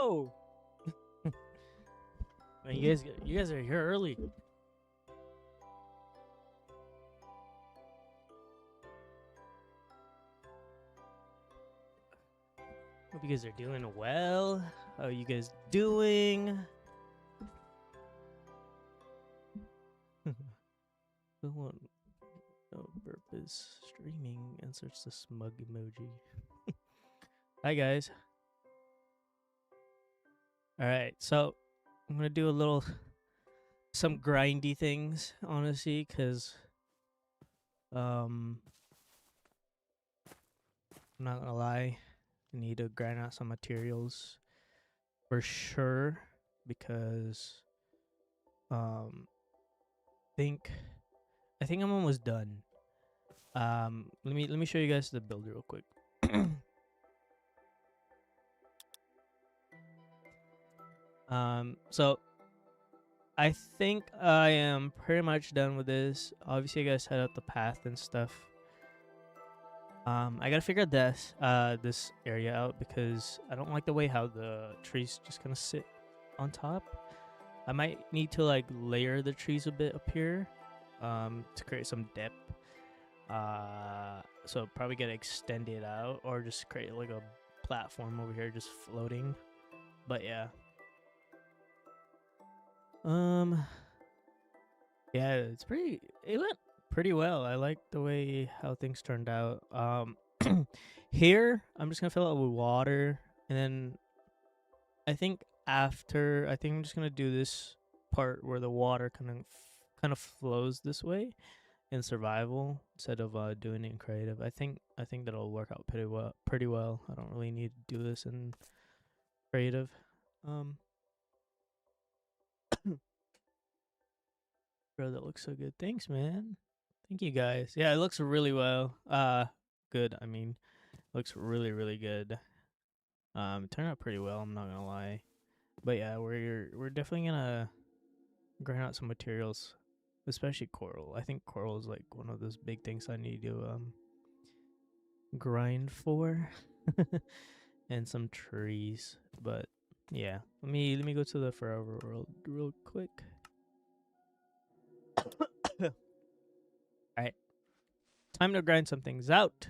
go. Man, you guys are here early. Hope you guys are doing well. How are you guys doing? Who won't know Burp is streaming? Inserts the smug emoji. Hi guys. Alright, so I'm gonna do some grindy things, honestly, because I'm not gonna lie, I need to grind out some materials for sure, because um I think I'm almost done. Let me show you guys the build real quick. So I think I am pretty much done with this. Obviously, you guys set up the path and stuff. I gotta figure this area out because I don't like the way how the trees just kind of sit on top. I might need to like layer the trees a bit up here, to create some depth. So probably get extended out or just create like a platform over here just floating. But yeah. Yeah, it went pretty well. I like the way how things turned out. Here I'm just gonna fill it with water, and then I think I'm just gonna do this part where the water kind of flows this way in survival instead of doing it in creative. I think that'll work out pretty well. I don't really need to do this in creative. Um Bro, that looks so good. Thanks, man. Thank you guys. Yeah, it looks really well. Good. I mean, looks really, really good. It turned out pretty well, I'm not gonna lie. But yeah, we're definitely gonna grind out some materials, especially coral. I think coral is like one of those big things I need to grind for. And some trees. But yeah. Let me go to the forever world real quick. Alright. Time to grind some things out.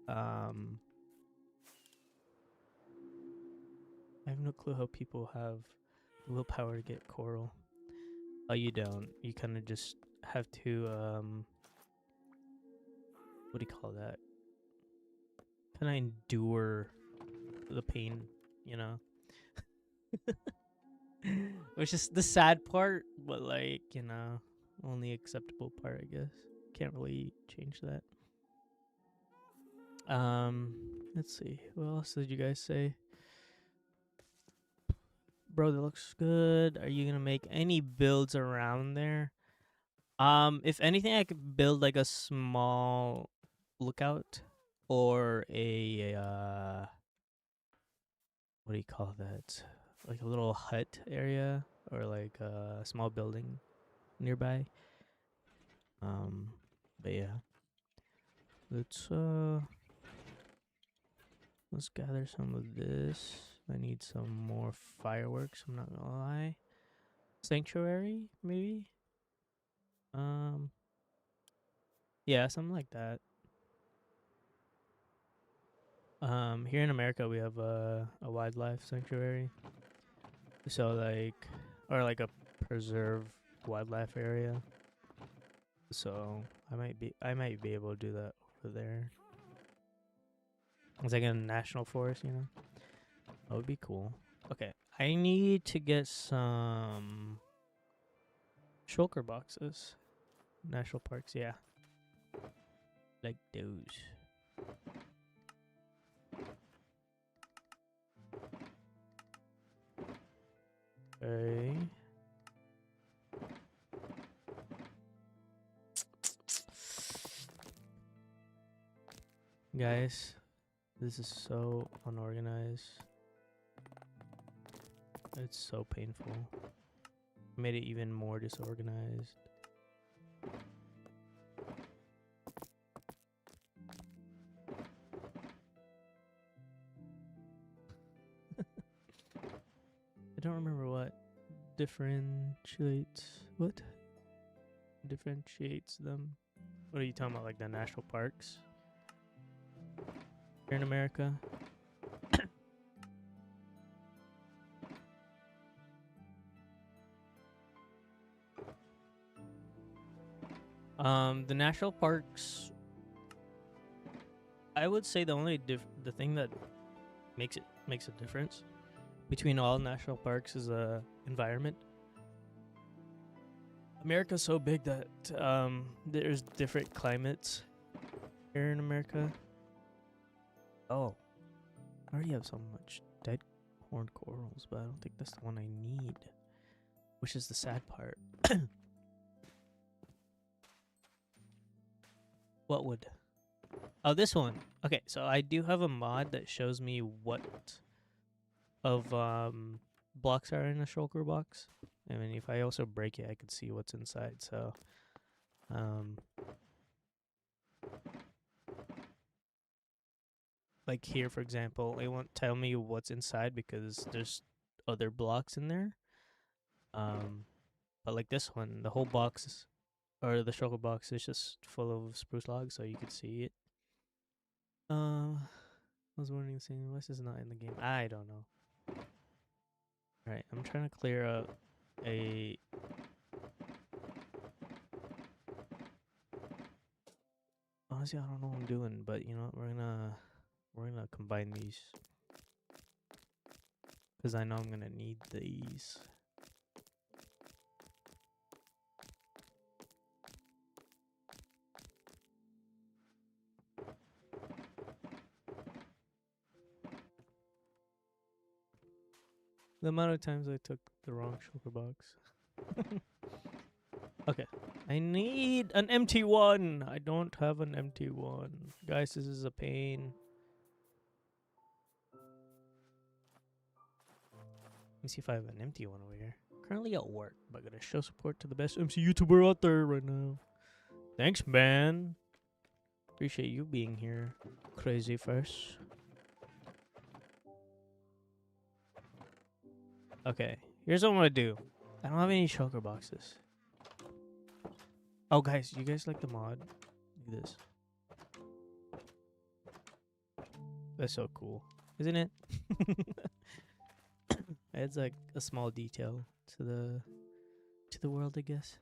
I have no clue how people have the willpower to get coral. Oh, you don't. You kind of just have to what do you call that? Kind of endure the pain, you know. Which is the sad part, but like, you know, only acceptable part, I guess. Can't really change that. Let's see. What else did you guys say? Bro, that looks good. Are you gonna make any builds around there? If anything, I could build like a small lookout or a what do you call that? Like a little hut area or like a small building nearby. Um, but yeah, let's uh let's gather some of this. I need some more fireworks. I'm not gonna lie. Sanctuary, maybe. Um, yeah, something like that. Here in America, we have a wildlife sanctuary. So like, or like a preserve wildlife area. So I might be able to do that over there. It's like a national forest, you know. That would be cool. Okay, I need to get some shulker boxes. National parks, yeah, like those. Okay. Guys, this is so unorganized. It's so painful. Made it even more disorganized. don't remember what differentiates them. What are you talking about? Like the national parks here in America? The national parks, I would say the only the thing that makes a difference between all national parks is environment. America's so big that there's different climates here in America. Oh, I already have so much dead horned corals, but I don't think that's the one I need, which is the sad part. What would? Oh, this one. Okay, so I do have a mod that shows me what of blocks are in a shulker box. I mean, if I also break it, I can see what's inside. So, like here, for example, it won't tell me what's inside because there's other blocks in there. But like this one, the whole box or the shulker box is just full of spruce logs, so you can see it. I was wondering, saying, why is this not in the game? I don't know. Alright, I'm trying to clear up a... Honestly, I don't know what I'm doing, but you know what? We're gonna combine these. Because I know I'm gonna need these. The amount of times I took the wrong shulker box. Okay. I need an empty one. I don't have an empty one. Guys, this is a pain. Let me see if I have an empty one over here. Currently at work, but gonna show support to the best MC YouTuber out there right now. Thanks, man. Appreciate you being here. Crazy First. Okay, here's what I'm gonna do. I don't have any shulker boxes. Oh, guys, you guys like the mod? Look at this. That's so cool, isn't it? Adds like a small detail to the world, I guess.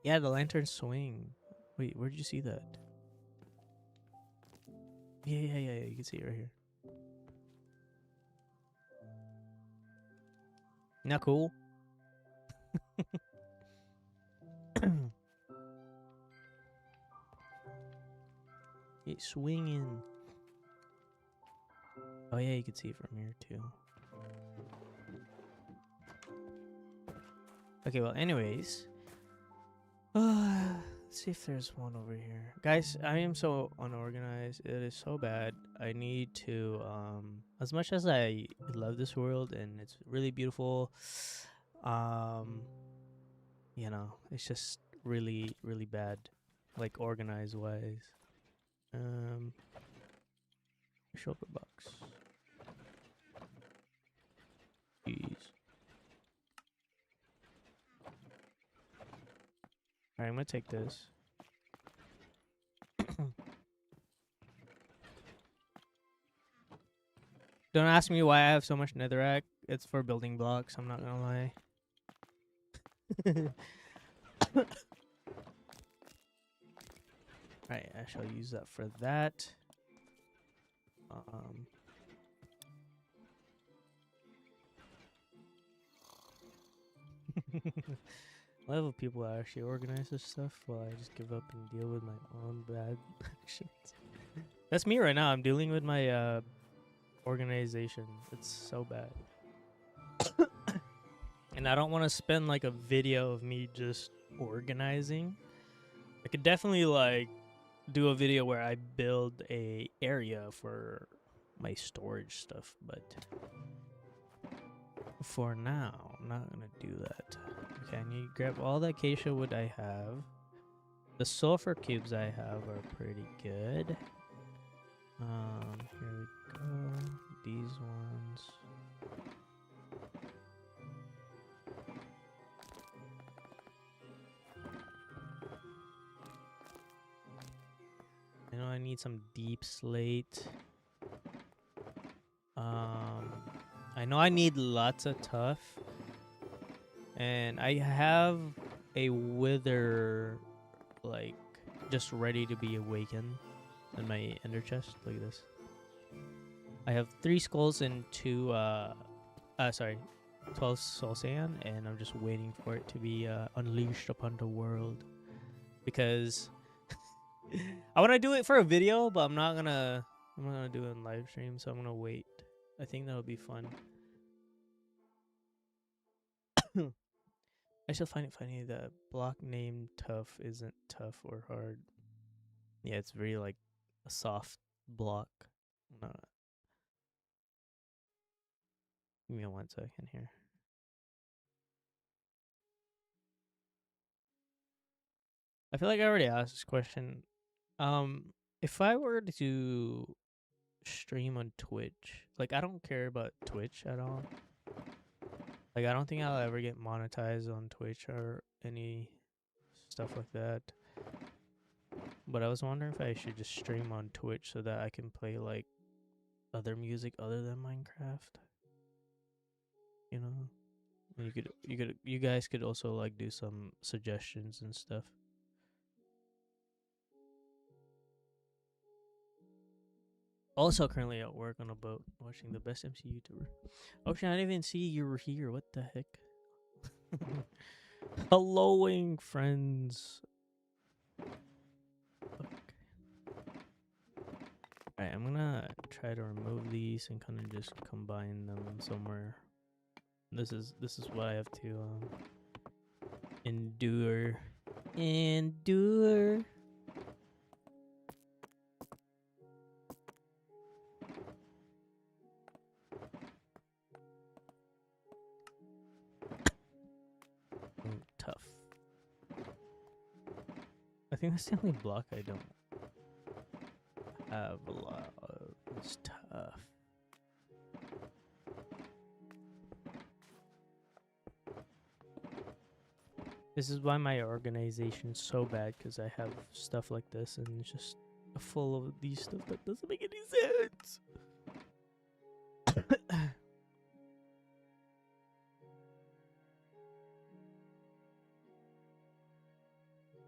Yeah, the lantern swing. Wait, where'd you see that? Yeah. You can see it right here. Not cool. It's swinging. Oh yeah, you can see it from here too. Okay, well, anyways, let's see if there's one over here, guys. I am so unorganized. It is so bad. I need to as much as I love this world and it's really beautiful, you know, it's just really bad, like organized wise. Shulker box. Jeez. Alright, I'm gonna take this. Don't ask me why I have so much netherrack. It's for building blocks, I'm not gonna lie. Right, I shall use that for that. I love people that actually organize this stuff while I just give up and deal with my own bad actions. That's me right now. I'm dealing with my organization. It's so bad. And I don't want to spend like a video of me just organizing. I could definitely like do a video where I build a area for my storage stuff, but for now, I'm not gonna do that. Okay, I need to grab all the acacia wood I have. The sulfur cubes I have are pretty good. Here we go. These ones. need some deep slate. I know I need lots of tough. And I have a wither, like, just ready to be awakened in my ender chest. Look at this. I have 3 skulls and 12 soul sand, and I'm just waiting for it to be unleashed upon the world. Because I want to do it for a video, but I'm not gonna do it in live stream, so I'm gonna wait. I think that'll be fun. I still find it funny that block name tough isn't tough or hard. Yeah, it's very like a soft block. No. Give me 1 second here. I feel like I already asked this question. If I were to stream on Twitch, like I don't care about Twitch at all. Like I don't think I'll ever get monetized on Twitch or any stuff like that. But I was wondering if I should just stream on Twitch so that I can play like other music other than Minecraft. You know? And you guys could also like do some suggestions and stuff. Also currently at work on a boat watching the best MC YouTuber. Oh shit, I didn't even see you were here. What the heck? Helloing friends. Okay. Alright, I'm gonna try to remove these and kind of just combine them somewhere. This is what I have to endure. Tough. I think that's the only block I don't have a lot of. It's tough. This is why my organization's so bad, because I have stuff like this and it's just full of these stuff that doesn't make any sense.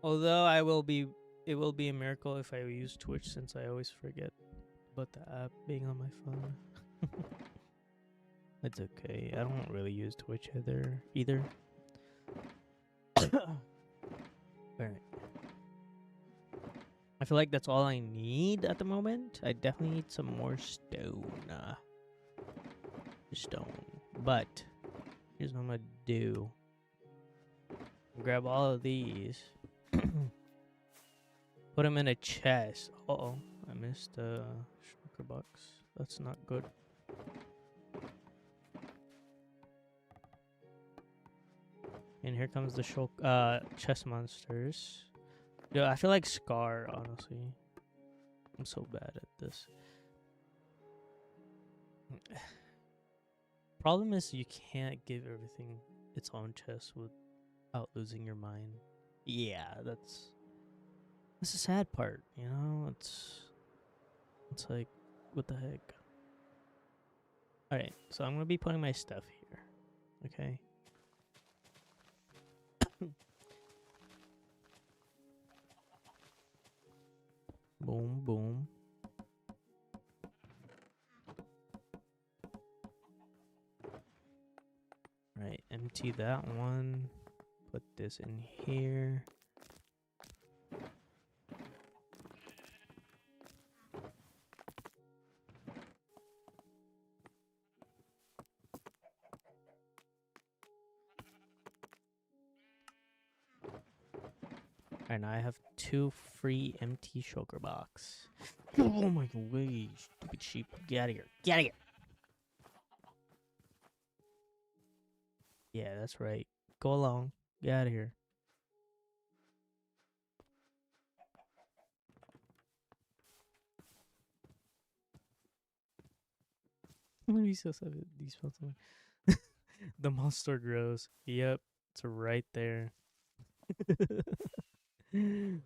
Although it will be a miracle if I use Twitch, since I always forget about the app being on my phone. It's okay. I don't really use Twitch either. Alright. I feel like that's all I need at the moment. I definitely need some more stone. But here's what I'm gonna do. Grab all of these. Put them in a chest. Uh-oh. I missed a shulker box. That's not good. And here comes the chest monsters. Yeah, I feel like Scar, honestly. I'm so bad at this. Problem is you can't give everything its own chest without losing your mind. Yeah, that's the sad part, you know? It's like, what the heck? Alright, so I'm gonna be putting my stuff here. Okay. Boom, boom. Right, empty that one. Put this in here. And I have 2 free empty shulker box. Oh my way, stupid sheep. Get out of here. Get out of here. Yeah, that's right. Go along. Get out of here. These the monster grows. Yep, it's right there. I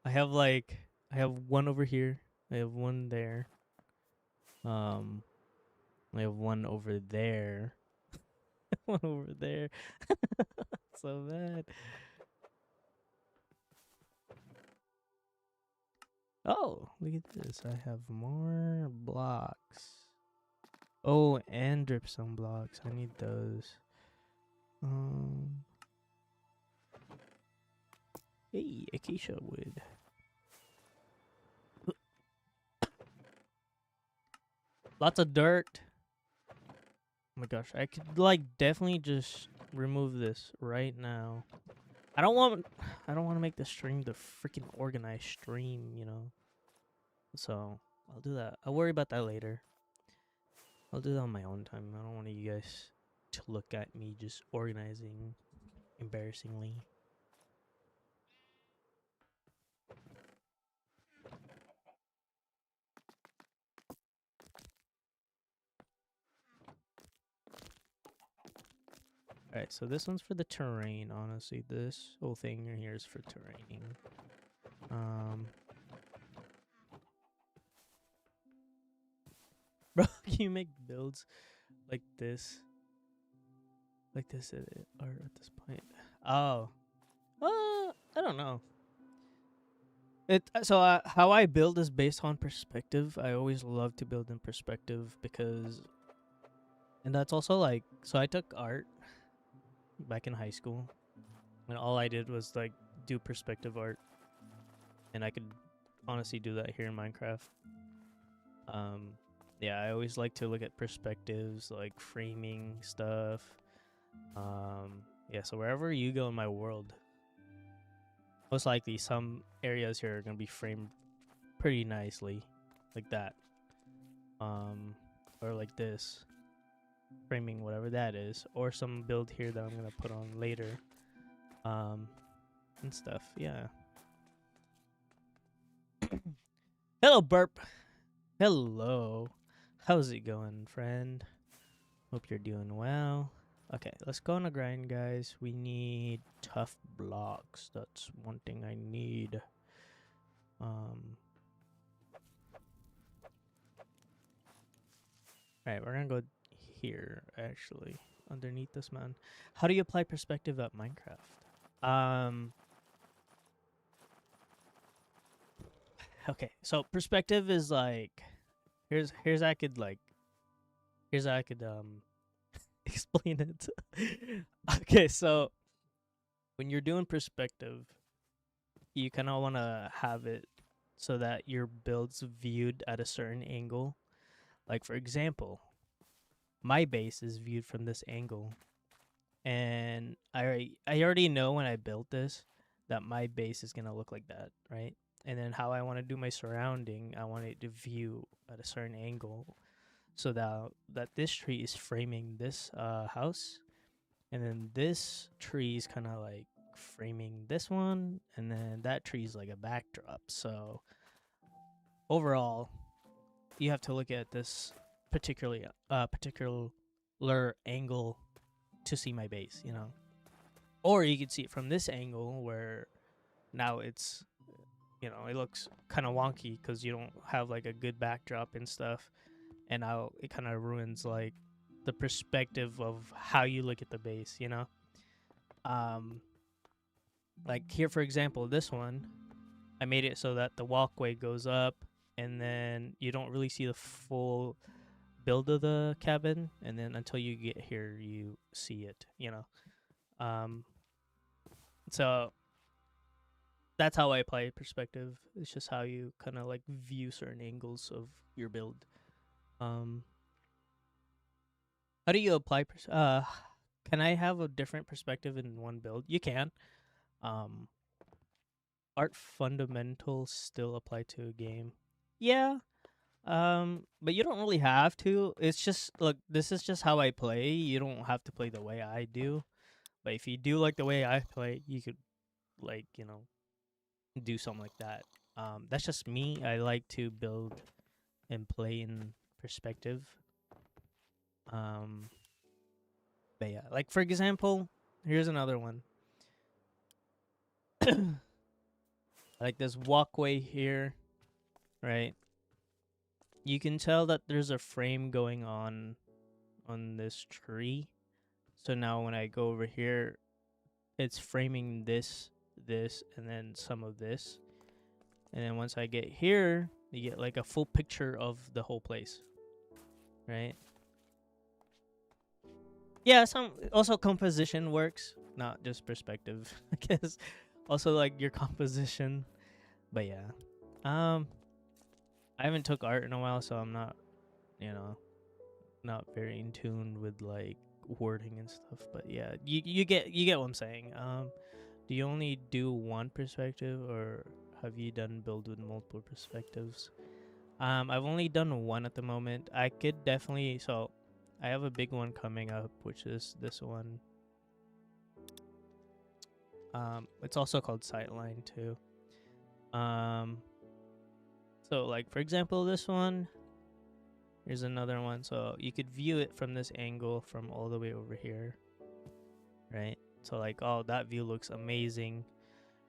have like I have one over here. I have one there. Um, I have one over there. One over there. So bad. Oh, look at this. I have more blocks. Oh, and dripstone blocks. I need those. Um, hey, acacia wood. Lots of dirt. Oh my gosh, I could like definitely just remove this right now. I don't want to make the stream the freaking organized stream, you know. So I'll do that. I'll worry about that later. I'll do that on my own time. I don't want you guys to look at me just organizing embarrassingly. Alright, so this one's for the terrain, honestly. This whole thing in here is for terrain. Bro, can you make builds like this? Like this or at this point? Oh. I don't know. How I build is based on perspective. I always love to build in perspective because, and that's also like, so I took art back in high school, and all I did was like do perspective art, and I could honestly do that here in Minecraft. Yeah, I always like to look at perspectives, like framing stuff. Yeah, so wherever you go in my world, most likely some areas here are gonna be framed pretty nicely, like that. Or like this, framing whatever that is, or some build here that I'm gonna put on later, and stuff. Yeah. Hello, Burp. Hello. How's it going, friend? Hope you're doing well. Okay, let's go on a grind, guys. We need tough blocks. That's one thing I need. Alright, we're gonna go here, actually, underneath this mountain. How do you apply perspective at Minecraft? Okay, so perspective is like, here's how I could explain it. Okay, so when you're doing perspective, you kind of want to have it so that your build's viewed at a certain angle. Like, for example, my base is viewed from this angle, and I already know when I built this that my base is gonna look like that, right? And then how I want to do my surrounding, I want it to view at a certain angle, so that this tree is framing this house, and then this tree is kind of like framing this one, and then that tree is like a backdrop. So overall, you have to look at this particular angle to see my base, you know. Or you could see it from this angle where now it's, you know, it looks kind of wonky because you don't have like a good backdrop and stuff, and now it kind of ruins like the perspective of how you look at the base, you know. Like here, for example, this one, I made it so that the walkway goes up, and then you don't really see the full build of the cabin, and then until you get here, you see it, you know. So that's how I apply perspective. It's just how you kind of like view certain angles of your build. How do you apply can I have a different perspective in one build? You can. Um art fundamentals still apply to a game. Yeah. But you don't really have to. It's just, look, this is just how I play. You don't have to play the way I do. But if you do like the way I play, you could, like, you know, do something like that. That's just me. I like to build and play in perspective. But yeah, like for example, here's another one. Like this walkway here. right? You can tell that there's a frame going on this tree. So now when I go over here, it's framing this, and then some of this. And then once I get here, you get like a full picture of the whole place, right? Yeah, some also composition works, not just perspective. I guess also like your composition. But yeah. I haven't took art in a while, so I'm not, you know, not very in tune with like wording and stuff. But yeah, you get what I'm saying. Do you only do one perspective, or have you done build with multiple perspectives? I've only done one at the moment. I could definitely, so I have a big one coming up, which is this one. It's also called Sightline too. So like for example, this one. Here's another one. So you could view it from this angle from all the way over here, right? So like, oh, that view looks amazing.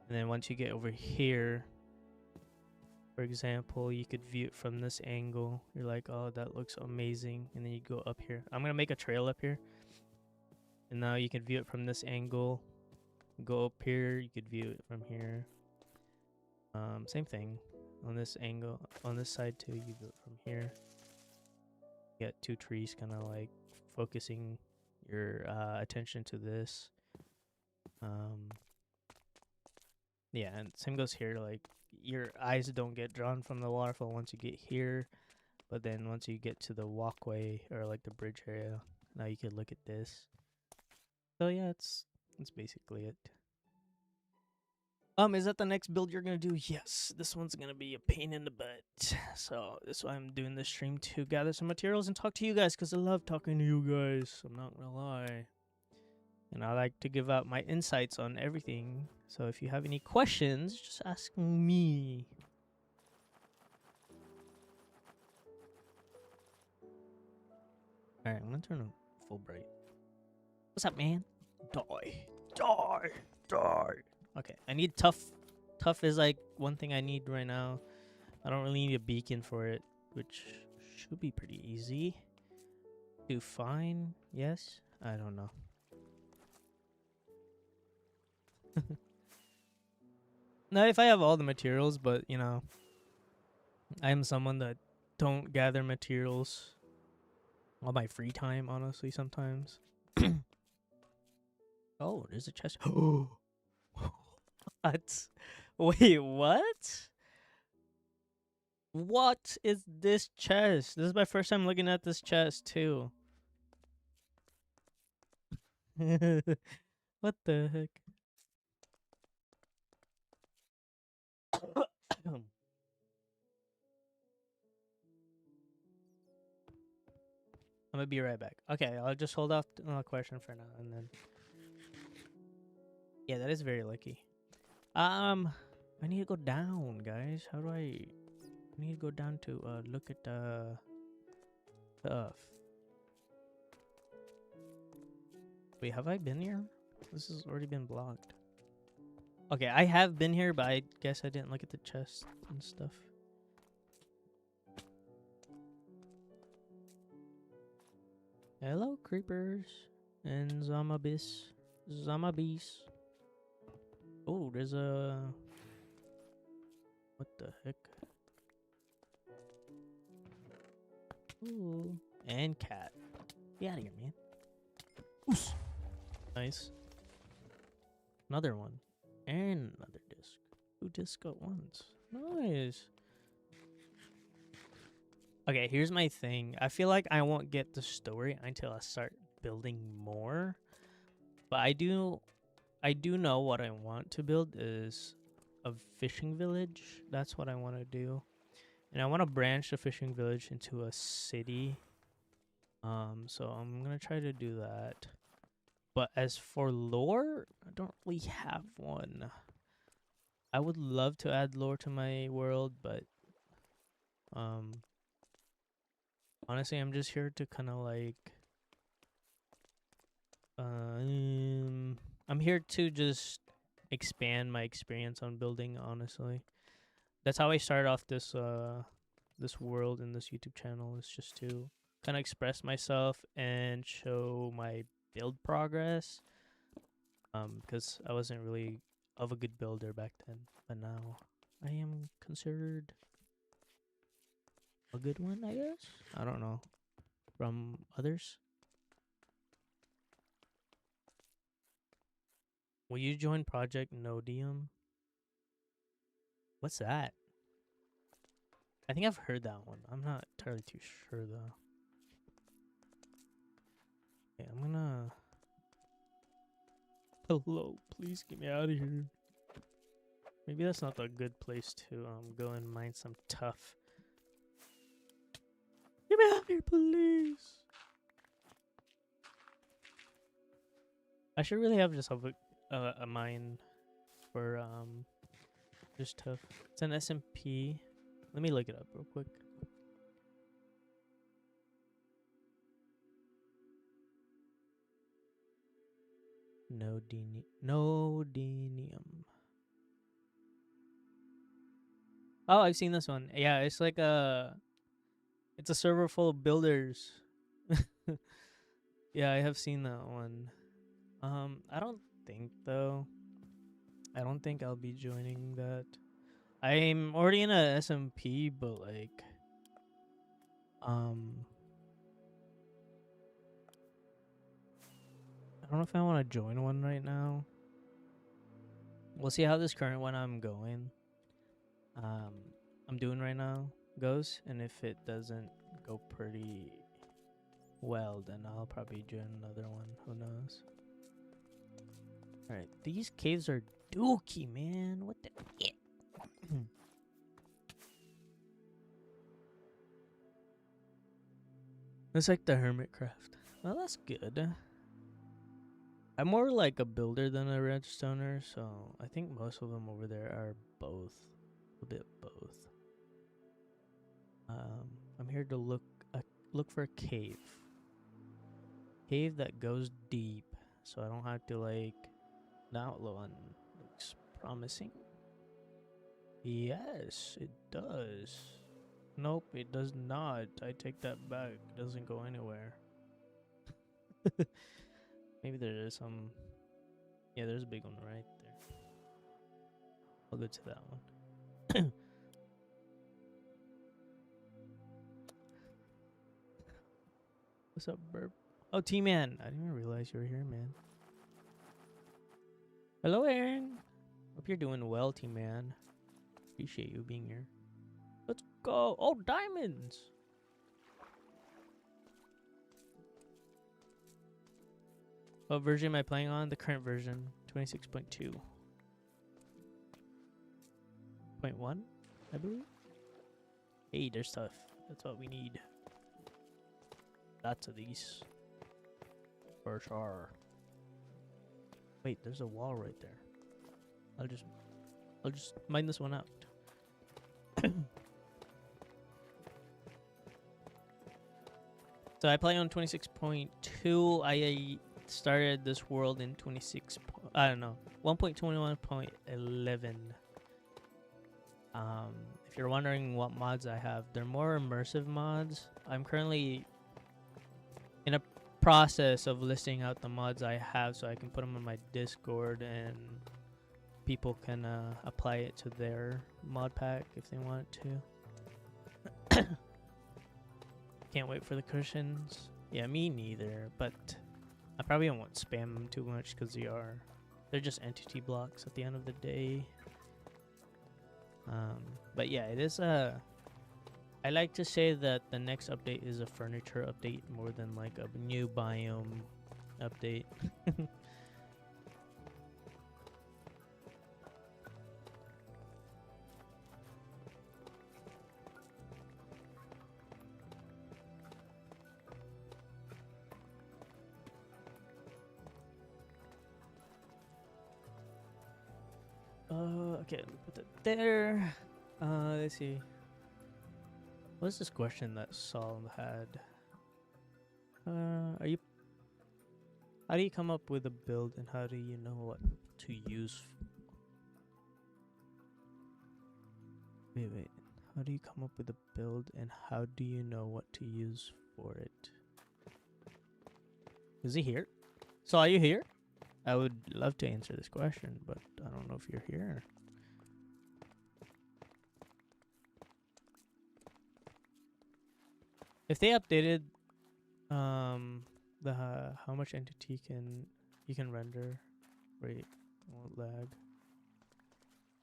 And then once you get over here, for example, you could view it from this angle. You're like, oh, that looks amazing. And then you go up here. I'm going to make a trail up here. And now you can view it from this angle. Go up here. You could view it from here. Same thing on this angle. On this side too, you view it from here. Get two trees kind of like focusing your attention to this. Yeah, and same goes here. Like your eyes don't get drawn from the waterfall once you get here, but then once you get to the walkway or like the bridge area, now you can look at this. So yeah, that's basically it. Is that the next build you're gonna do? Yes, this one's gonna be a pain in the butt. So that's why I'm doing this stream to gather some materials and talk to you guys, because I love talking to you guys. I'm not gonna lie. And I like to give out my insights on everything. So if you have any questions, just ask me. Alright, I'm gonna turn on full bright. What's up, man? Die. Die. Die. Okay, I need tough. Tough is like one thing I need right now. I don't really need a beacon for it, which should be pretty easy. Do fine, yes? I don't know. Now, if I have all the materials, but you know, I am someone that don't gather materials on my free time, honestly, sometimes. Oh, there's a chest. What? Wait, what? What is this chest? This is my first time looking at this chest, too. What the heck? I'm gonna be right back. Okay, I'll just hold off on a question for now, and then... Yeah, that is very lucky. I need to go down, guys. How do I need to go down to look at the stuff? Wait, have I been here? This has already been blocked. Okay, I have been here, but I guess I didn't look at the chest and stuff. Hello, creepers and zombies. Zombies. Oh, there's a... What the heck? Ooh. And cat. Get out of here, man. Oos. Nice. Another one. And another disc. 2 discs at once. Nice. Okay, here's my thing. I feel like I won't get the story until I start building more. But I do know what I want to build is a fishing village. That's what I want to do. And I want to branch the fishing village into a city. So I'm going to try to do that. But as for lore, I don't really have one. I would love to add lore to my world, but honestly, I'm just here to kind of like I'm here to just expand my experience on building, honestly. That's how I started off this world and this YouTube channel, is just to kind of express myself and show my build progress. Because I wasn't really of a good builder back then, but now I am considered a good one, I guess. I don't know from others. Will you join Project Nodium? What's that? I think I've heard that one. I'm not entirely too sure though. Okay, I'm gonna. Hello, please get me out of here. Maybe that's not a good place to go and mine some tough. Get me out of here, please. I should really have just a mine for just tough. It's an SMP. Let me look it up real quick. Nodinium. Oh, I've seen this one. Yeah, it's like it's a server full of builders. Yeah, I have seen that one. I don't think though. I don't think I'll be joining that. I'm already in a SMP, but like, I don't know if I want to join one right now. We'll see how this current one I'm doing right now goes, and if it doesn't go pretty well, then I'll probably join another one. Who knows? All right, these caves are dookie, man. What the? It's like the Hermitcraft. Well, that's good. I'm more like a builder than a redstoner, so I think most of them over there are both. A bit both. I'm here to look for a cave. Cave that goes deep, so I don't have to like. That one looks promising. Yes, it does. Nope, it does not. I take that back. It doesn't go anywhere. Maybe there is some. Yeah, there's a big one right there. I'll go to that one. What's up, Burp? Oh, T-Man. I didn't even realize you were here, man. Hello, Aaron. Hope you're doing well, T-Man. Appreciate you being here. Let's go. Oh, diamonds. What version am I playing on? The current version, 26.2. 0.1, I believe. Hey, there's stuff. That's what we need. Lots of these. For sure. Wait, there's a wall right there. I'll just mine this one out. So I play on 26.2. I started this world in 26. I don't know, 1.21.11. If you're wondering what mods I have, they're more immersive mods. I'm currently in a process of listing out the mods I have so I can put them on my Discord and people can apply it to their mod pack if they want to. Can't wait for the cushions. Yeah, me neither, but I probably won't spam them too much because they're just entity blocks at the end of the day. But yeah, it is I like to say that the next update is a furniture update more than like a new biome update. Okay, let me put that there. Let's see. What's this question that Saul had? How do you come up with a build and how do you know what to use? Wait. How do you come up with a build and how do you know what to use for it? Is he here? So are you here? I would love to answer this question, but I don't know if you're here. If they updated the how much entity you can render, wait, what lag?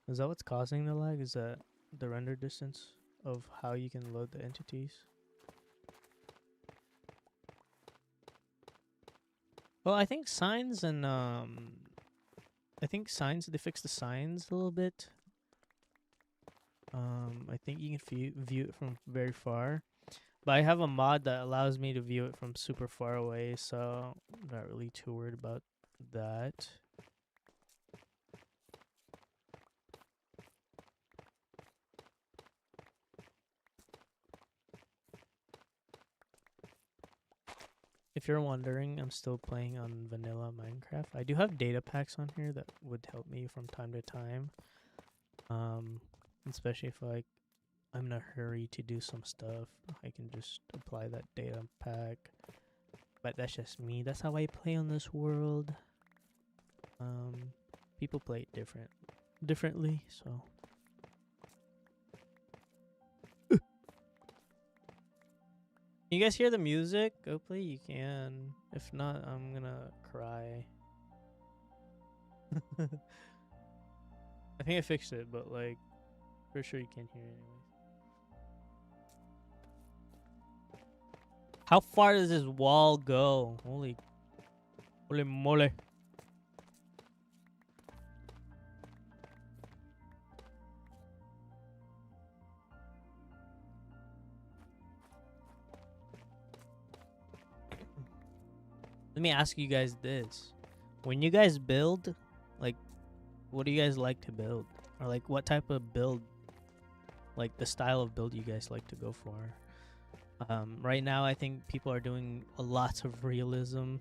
Is that what's causing the lag? Is that the render distance of how you can load the entities? Well, I think signs and I think signs, they fixed the signs a little bit. I think you can view it from very far. But I have a mod that allows me to view it from super far away, so I'm not really too worried about that. If you're wondering, I'm still playing on vanilla Minecraft. I do have data packs on here that would help me from time to time. Especially if like I'm in a hurry to do some stuff, I can just apply that data pack. But that's just me. That's how I play on this world. People play it differently, so. You guys hear the music? Hopefully you can. If not, I'm gonna cry. I think I fixed it, but like, for sure you can't hear it anyways. How far does this wall go? Holy moly. Let me ask you guys this. When you guys build, like, what do you guys like to build? Or like, what type of build, like the style of build you guys like to go for? Right now, I think people are doing a lot of realism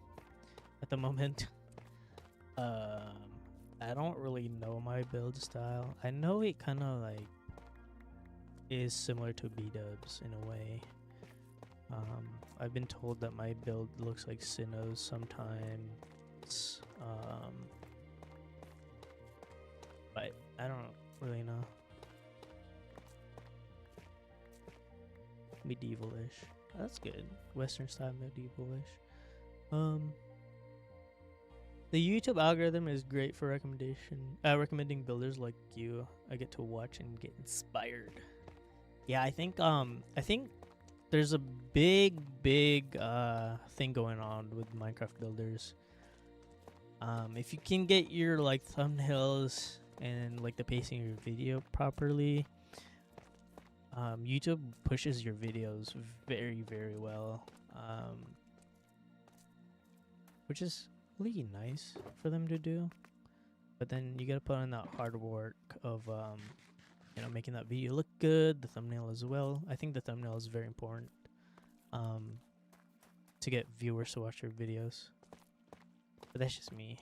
at the moment. I don't really know my build style. I know it kind of like is similar to B-dubs in a way. I've been told that my build looks like Sinnoh's sometimes. But I don't really know. Medievalish. That's good. Western style medievalish. The YouTube algorithm is great for recommending builders like you. I get to watch and get inspired. Yeah, I think there's a big thing going on with Minecraft builders. If you can get your like thumbnails and like the pacing of your video properly, YouTube pushes your videos very, very well, which is really nice for them to do. But then you gotta put in that hard work of making that video look good, the thumbnail as well. I think the thumbnail is very important to get viewers to watch your videos. But that's just me.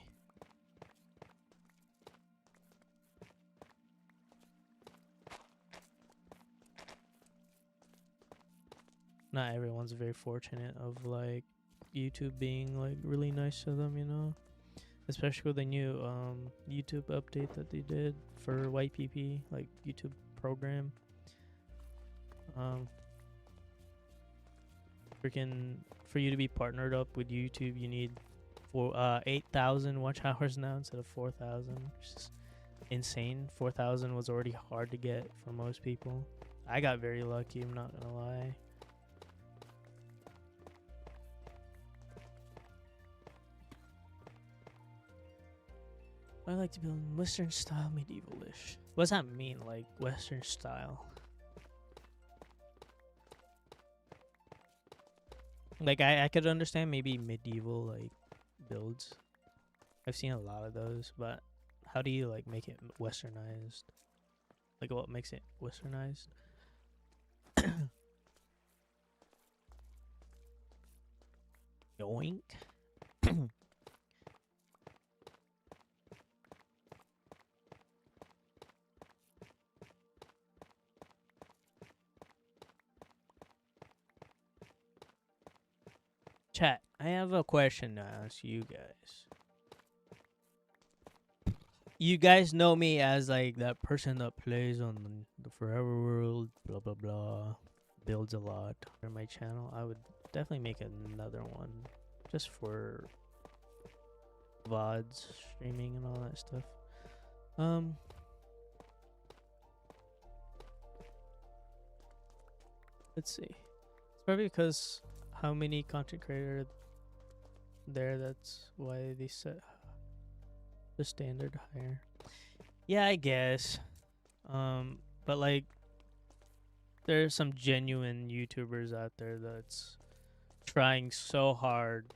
Not everyone's very fortunate of like YouTube being like really nice to them, you know? Especially with the new YouTube update that they did for YPP, like YouTube program. For you to be partnered up with YouTube, you need 8,000 watch hours now instead of 4,000, which is insane. 4,000 was already hard to get for most people. I got very lucky, I'm not gonna lie. I like to build Western style medievalish. What does that mean, like Western style? Like I could understand maybe medieval like builds. I've seen a lot of those, but how do you like make it westernized? Like what makes it westernized? Yoink. I have a question to ask you guys. You guys know me as like that person that plays on the Forever World, blah blah blah, builds a lot for my channel. I would definitely make another one just for VODs, streaming, and all that stuff. Let's see. It's probably because how many content creators there. That's why they set the standard higher. Yeah, I guess. But like, there's some genuine YouTubers out there that's trying so hard,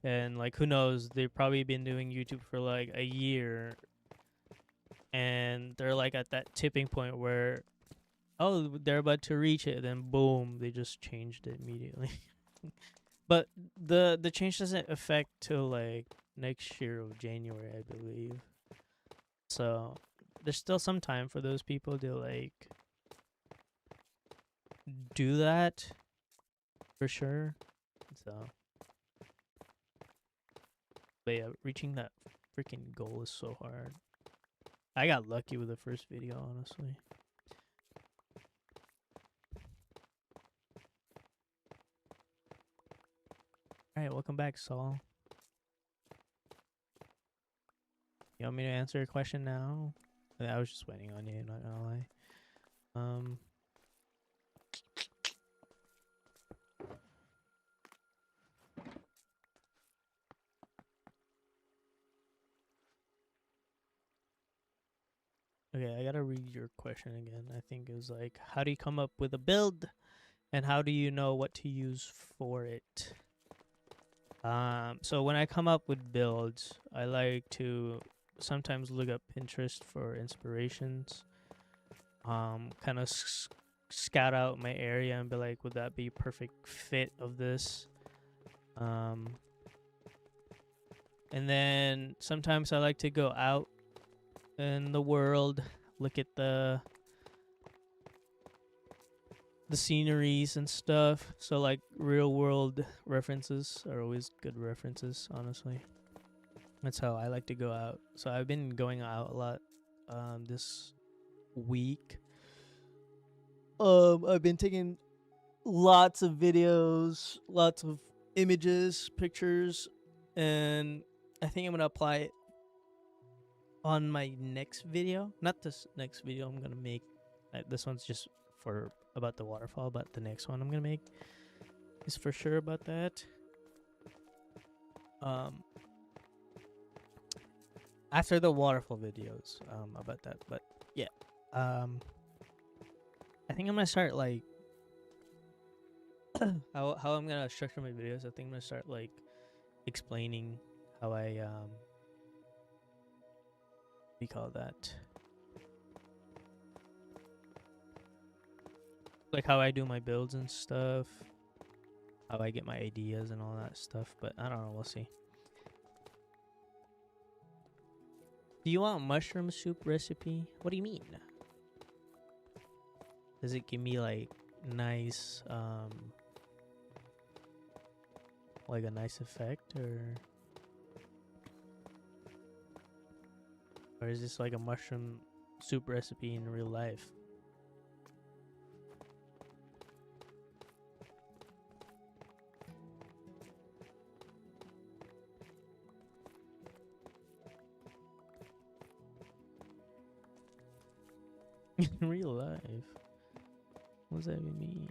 and like, who knows? They've probably been doing YouTube for like a year, and they're like at that tipping point where, oh, they're about to reach it, then boom, they just changed it immediately. But the change doesn't affect till like next year of January, I believe. So there's still some time for those people to like do that for sure. So, but yeah, reaching that freaking goal is so hard. I got lucky with the first video, honestly. Alright, welcome back, Saul. You want me to answer your question now? I was just waiting on you, not gonna lie. Okay, I gotta read your question again. I think it was like, how do you come up with a build, and how do you know what to use for it? So when I come up with builds, I like to sometimes look up Pinterest for inspirations. Kind of scout out my area and be like, would that be perfect fit of this? And then sometimes I like to go out in the world, look at the sceneries and stuff. So like real world references are always good references, honestly. That's how I like to go out. So I've been going out a lot this week. I've been taking lots of videos, lots of images, pictures, and I think I'm gonna apply it on my next video. Not this next video I'm gonna make. This one's just for about the waterfall, but the next one I'm gonna make is for sure about that. After the waterfall videos, about that. But yeah, I think I'm gonna start like how I'm gonna structure my videos. I think I'm gonna start like explaining how I what do you call that? Like how I do my builds and stuff, how I get my ideas and all that stuff. But I don't know. We'll see. Do you want mushroom soup recipe? What do you mean? Does it give me like nice like a nice effect, or is this like a mushroom soup recipe in real life? In real life? What does that even mean?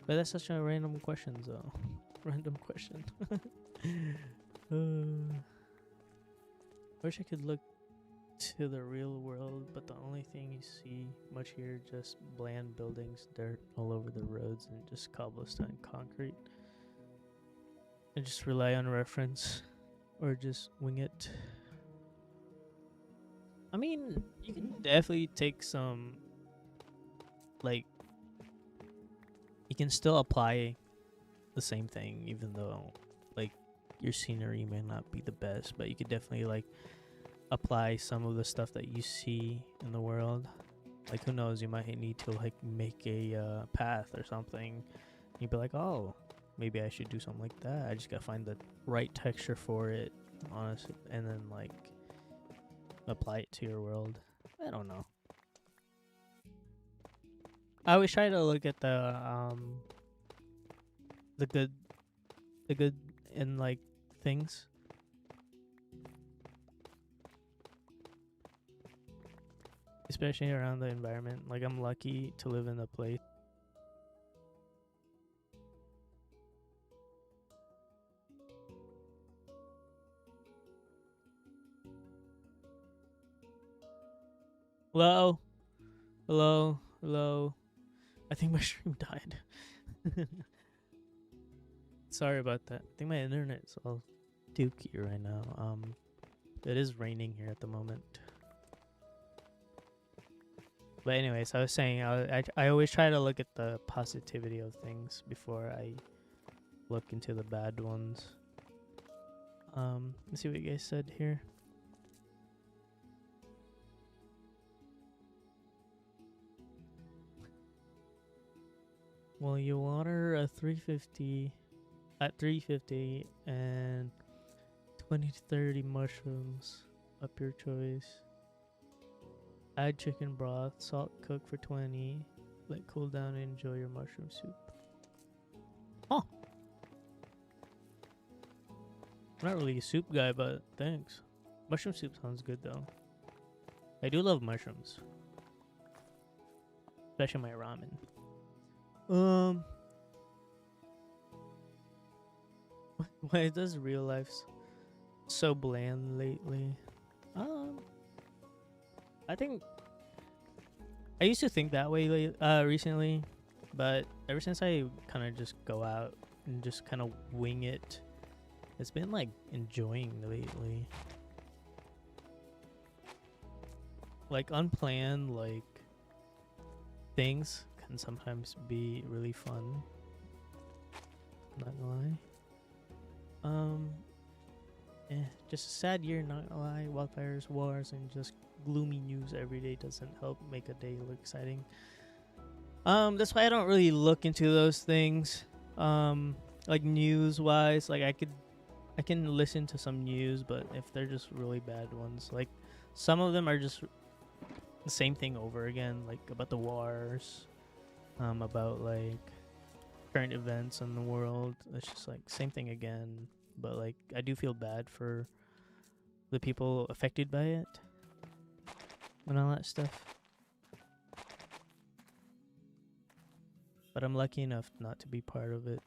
But that's such a random question, though. Random question. I wish I could look to the real world, but the only thing you see much here just bland buildings, dirt all over the roads, and just cobblestone concrete. And just rely on reference, or just wing it. I mean, you can definitely take some, like, you can still apply the same thing, even though, like, your scenery may not be the best, but you could definitely, like, apply some of the stuff that you see in the world. Like, who knows? You might need to like make a path or something. You'd be like, oh, maybe I should do something like that. I just gotta find the right texture for it, honestly, and then like apply it to your world. I don't know. I always try to look at the good, the good in like things. Especially around the environment. Like, I'm lucky to live in a place. Hello? Hello? Hello? I think my stream died. Sorry about that. I think my internet's all dookie right now. It is raining here at the moment. But anyways, I was saying I always try to look at the positivity of things before I look into the bad ones. Let's see what you guys said here. Well, you water a 350 at 350 and 20 to 30 mushrooms, up your choice. Add chicken broth, salt, cook for 20. Let cool down and enjoy your mushroom soup. Oh, I'm not really a soup guy, but thanks. Mushroom soup sounds good though. I do love mushrooms, especially my ramen. Why does real life so bland lately? I think I used to think that way recently, but ever since I kind of just go out and just kind of wing it, it's been like enjoying lately. Like, unplanned like things can sometimes be really fun. Not gonna lie. Just a sad year, not gonna lie. Wildfires, wars, and just gloomy news every day doesn't help make a day look exciting. That's why I don't really look into those things. Like news wise, like I can listen to some news, but if they're just really bad ones, like some of them are just the same thing over again, like about the wars, about like current events in the world. It's just like same thing again. But like I do feel bad for the people affected by it and all that stuff. But I'm lucky enough not to be part of it.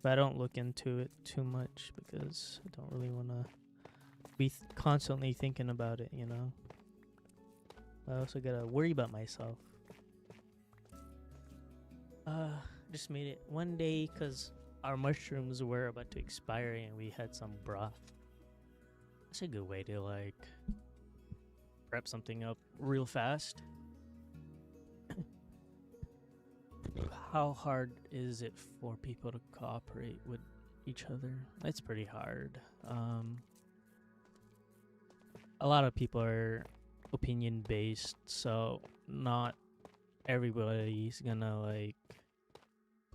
But I don't look into it too much because I don't really want to be constantly thinking about it, you know? I also gotta worry about myself. Just made it one day because our mushrooms were about to expire and we had some broth. That's a good way to like prep something up real fast. How hard is it for people to cooperate with each other? It's pretty hard. A lot of people are opinion based, so not everybody's gonna like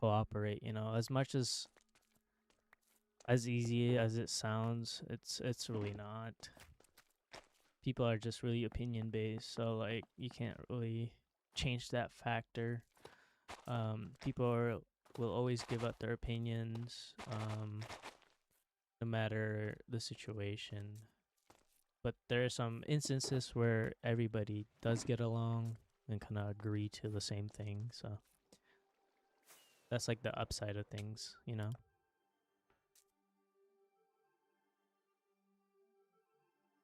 cooperate, you know. As much as easy as it sounds, it's really not. People are just really opinion based, so like you can't really change that factor. People will always give up their opinions, no matter the situation. But there are some instances where everybody does get along and kind of agree to the same thing. So that's like the upside of things, you know?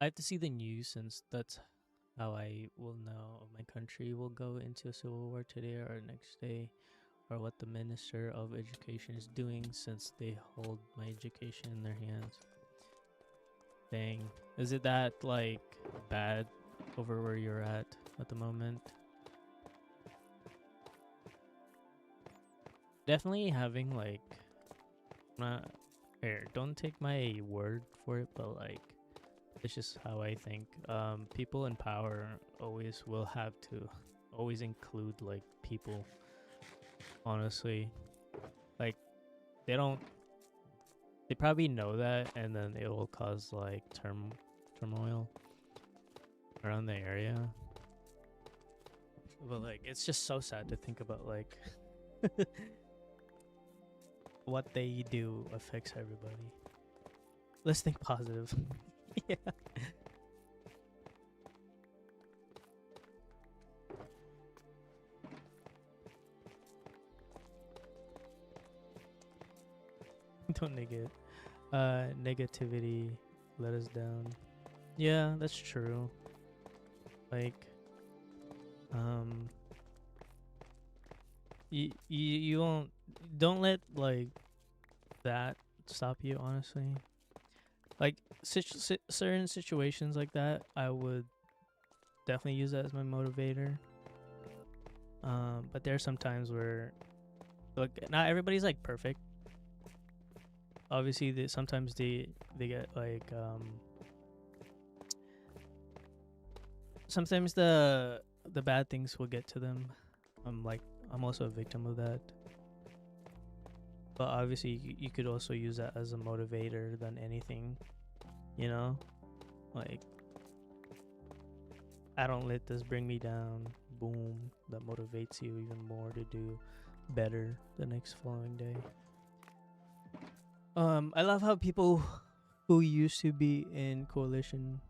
I have to see the news since that's how I will know if my country will go into a civil war today or next day, or what the Minister of Education is doing since they hold my education in their hands. Dang. Is it that, like, bad over where you're at the moment? Definitely having, like, not here, don't take my word for it, but, like, It's just how I think. People in power always will have to always include like people. Honestly, like they don't. They probably know that, and then it will cause like turmoil around the area. But like, it's just so sad to think about like what they do affects everybody. Let's think positive. Yeah. Don't negate. Negativity let us down. Yeah, that's true. Like, um, you won't. Don't let like that stop you. Honestly, like certain situations like that, I would definitely use that as my motivator. But there are some times where, like, not everybody's like perfect. Obviously, sometimes they get like sometimes the bad things will get to them. I'm also a victim of that. But obviously, you could also use that as a motivator than anything. You know, like, I don't let this bring me down. Boom, that motivates you even more to do better the next following day. I love how people who used to be in coalition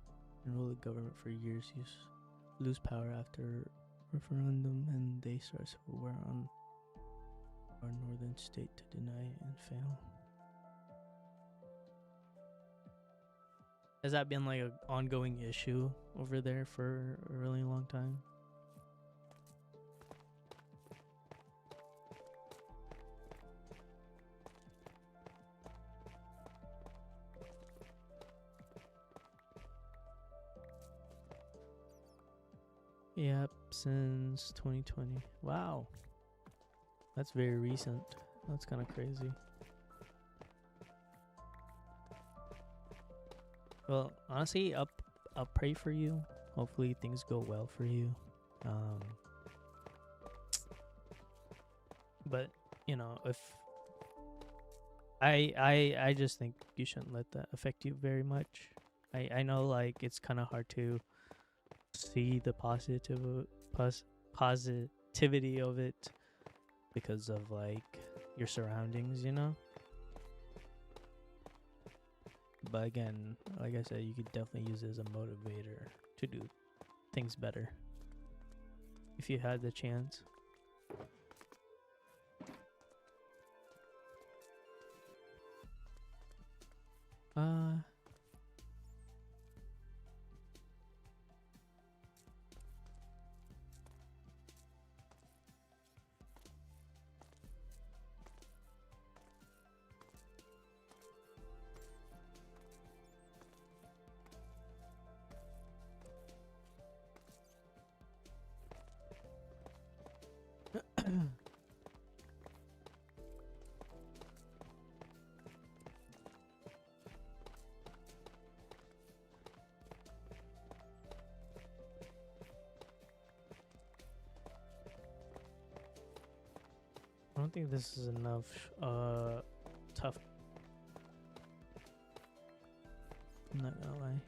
and rule the government for years lose power after referendum, and they start civil war on our northern state to deny and fail. Has that been like an ongoing issue over there for a really long time? Yep, since 2020. Wow. That's very recent. That's kind of crazy. Well, honestly, I'll pray for you. Hopefully things go well for you. Um but you know, if I just think you shouldn't let that affect you very much. I know like it's kind of hard to see the positivity of it because of like your surroundings, you know. But again, like I said, you could definitely use it as a motivator to do things better if you had the chance. Uh I don't think this is enough tough. I'm not gonna lie.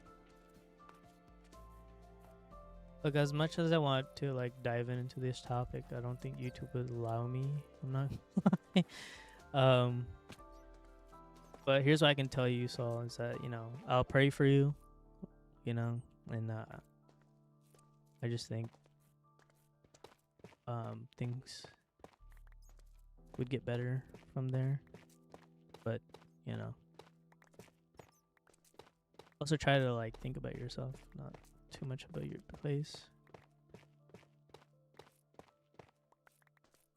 Look, as much as I want to like dive into this topic, I don't think YouTube would allow me. I'm not gonna lie. But here's what I can tell you, Saul, is that, you know, I'll pray for you, you know, and I just think things would get better from there. But, you know, also try to like think about yourself, not too much about your place.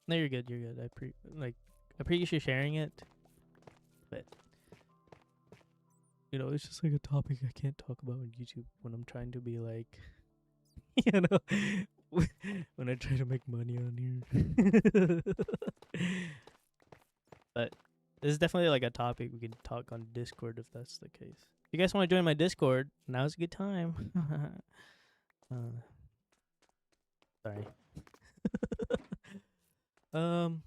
No, you're good. You're good. I appreciate you sharing it, but you know, it's just like a topic I can't talk about on YouTube when I'm trying to be like, you know, when I try to make money on here. But this is definitely like a topic we can talk on Discord if that's the case. you guys want to join my Discord, now's a good time. Sorry. um.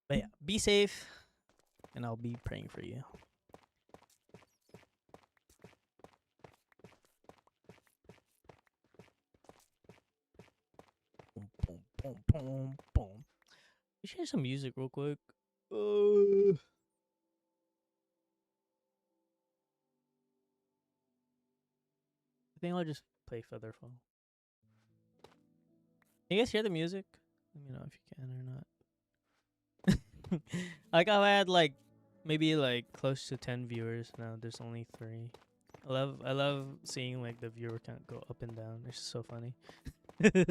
But yeah, be safe, and I'll be praying for you. Boom, boom, boom, boom, boom. Let me share some music real quick. I think I'll just play Featherfall. Can you guys hear the music? Let me know if you can or not. Like I've had like maybe like close to 10 viewers now. There's only 3. I love seeing like the viewer count go up and down. It's just so funny. It's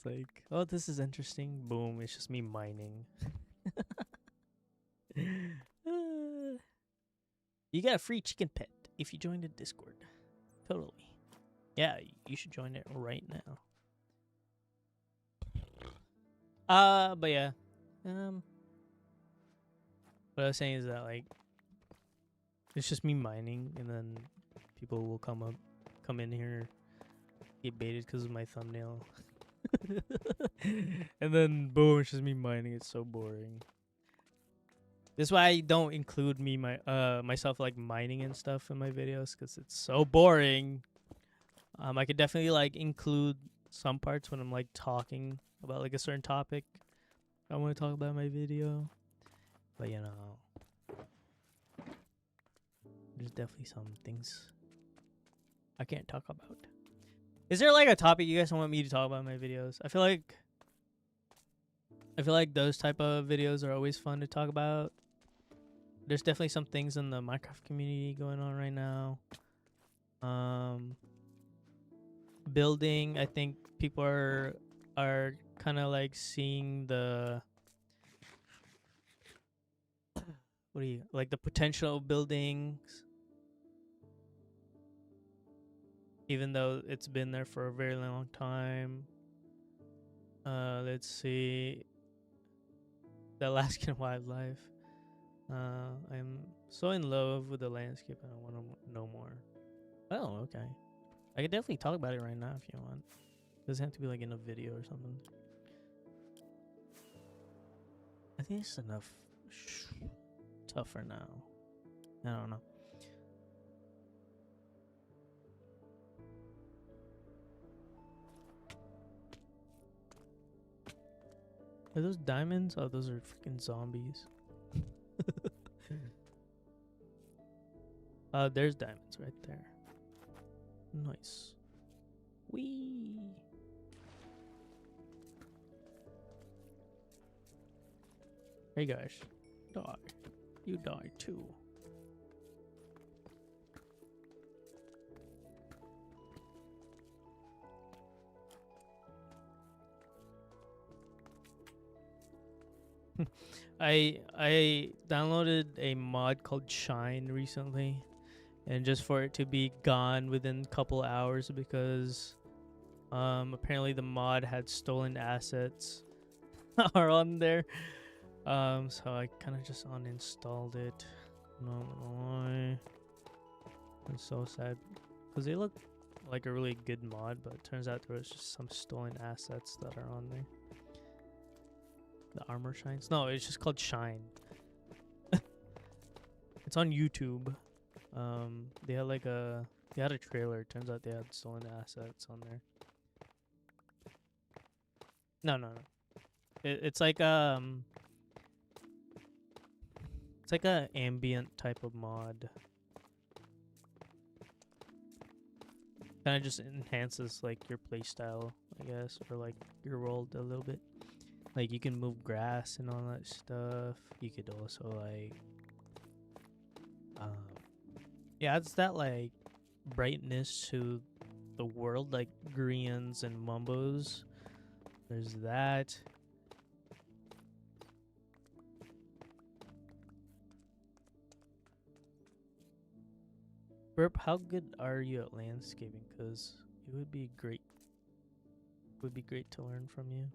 like, oh, this is interesting. Boom, it's just me mining. You get a free chicken pet if you join the Discord. Totally. Yeah, you should join it right now. But yeah. What I was saying is that like it's just me mining, and then people will come in here, get baited because of my thumbnail. And then boom, it's just me mining. It's so boring. This is why I don't include myself like mining and stuff in my videos, because it's so boring. I could definitely like include some parts when I'm like talking about like a certain topic I want to talk about in my video, but you know, there's definitely some things I can't talk about. Is there like a topic you guys want me to talk about in my videos? I feel like those type of videos are always fun to talk about. There's definitely some things in the Minecraft community going on right now. Building, I think people are kind of like seeing the the potential of buildings, even though it's been there for a very long time. Let's see, the Alaskan wildlife. I'm so in love with the landscape and I want to know more. Oh, okay. I could definitely talk about it right now if you want. It doesn't have to be like in a video or something. I think it's enough tough for now. I don't know. Are those diamonds? Oh, those are freaking zombies. There's diamonds right there. Nice. Whee! Hey guys, die. You die too. I downloaded a mod called Shine recently, and just for it to be gone within a couple hours because apparently the mod had stolen assets are on there. So I kind of just uninstalled it. No lie. It's so sad because they look like a really good mod, but it turns out there was just some stolen assets that are on there. The armor shines. No, it's just called Shine. It's on YouTube. They had they had a trailer. It turns out they had stolen assets on there. No. It's like a ambient type of mod. Kind of just enhances like your playstyle, I guess, or like your world a little bit. Like you can move grass and all that stuff. You could also like yeah, it's that like brightness to the world, like Grians and Mumbos. There's that. Burp, how good are you at landscaping? Because it would be great. Would be great to learn from you.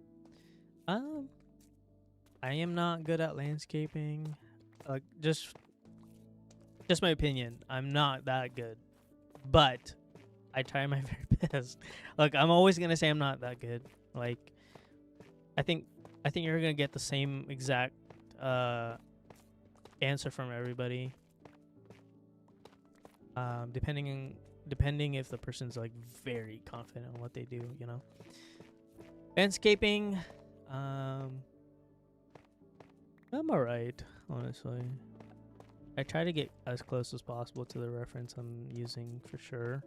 I am not good at landscaping. Like just my opinion. I'm not that good, but I try my very best. Look, I'm always gonna say I'm not that good. Like, I think you're gonna get the same exact answer from everybody. Depending if the person's like very confident in what they do, you know. Landscaping, I'm alright, honestly. I try to get as close as possible to the reference I'm using for sure.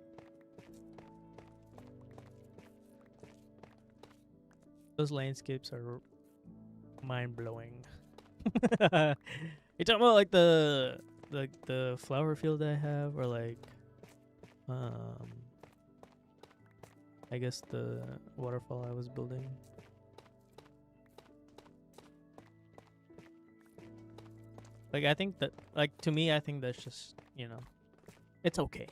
Those landscapes are mind blowing. You talking about like the flower field I have, or like I guess the waterfall I was building. Like I think that, like, to me, I think that's just, you know, it's okay.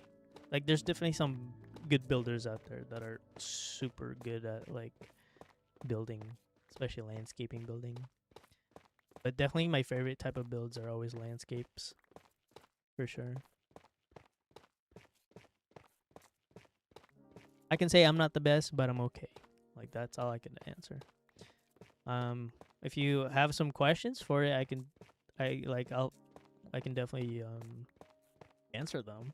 Like there's definitely some good builders out there that are super good at like building, especially landscaping building. But definitely my favorite type of builds are always landscapes, for sure. I can say I'm not the best, but I'm okay. Like that's all I can answer. If you have some questions for it, I can definitely answer them.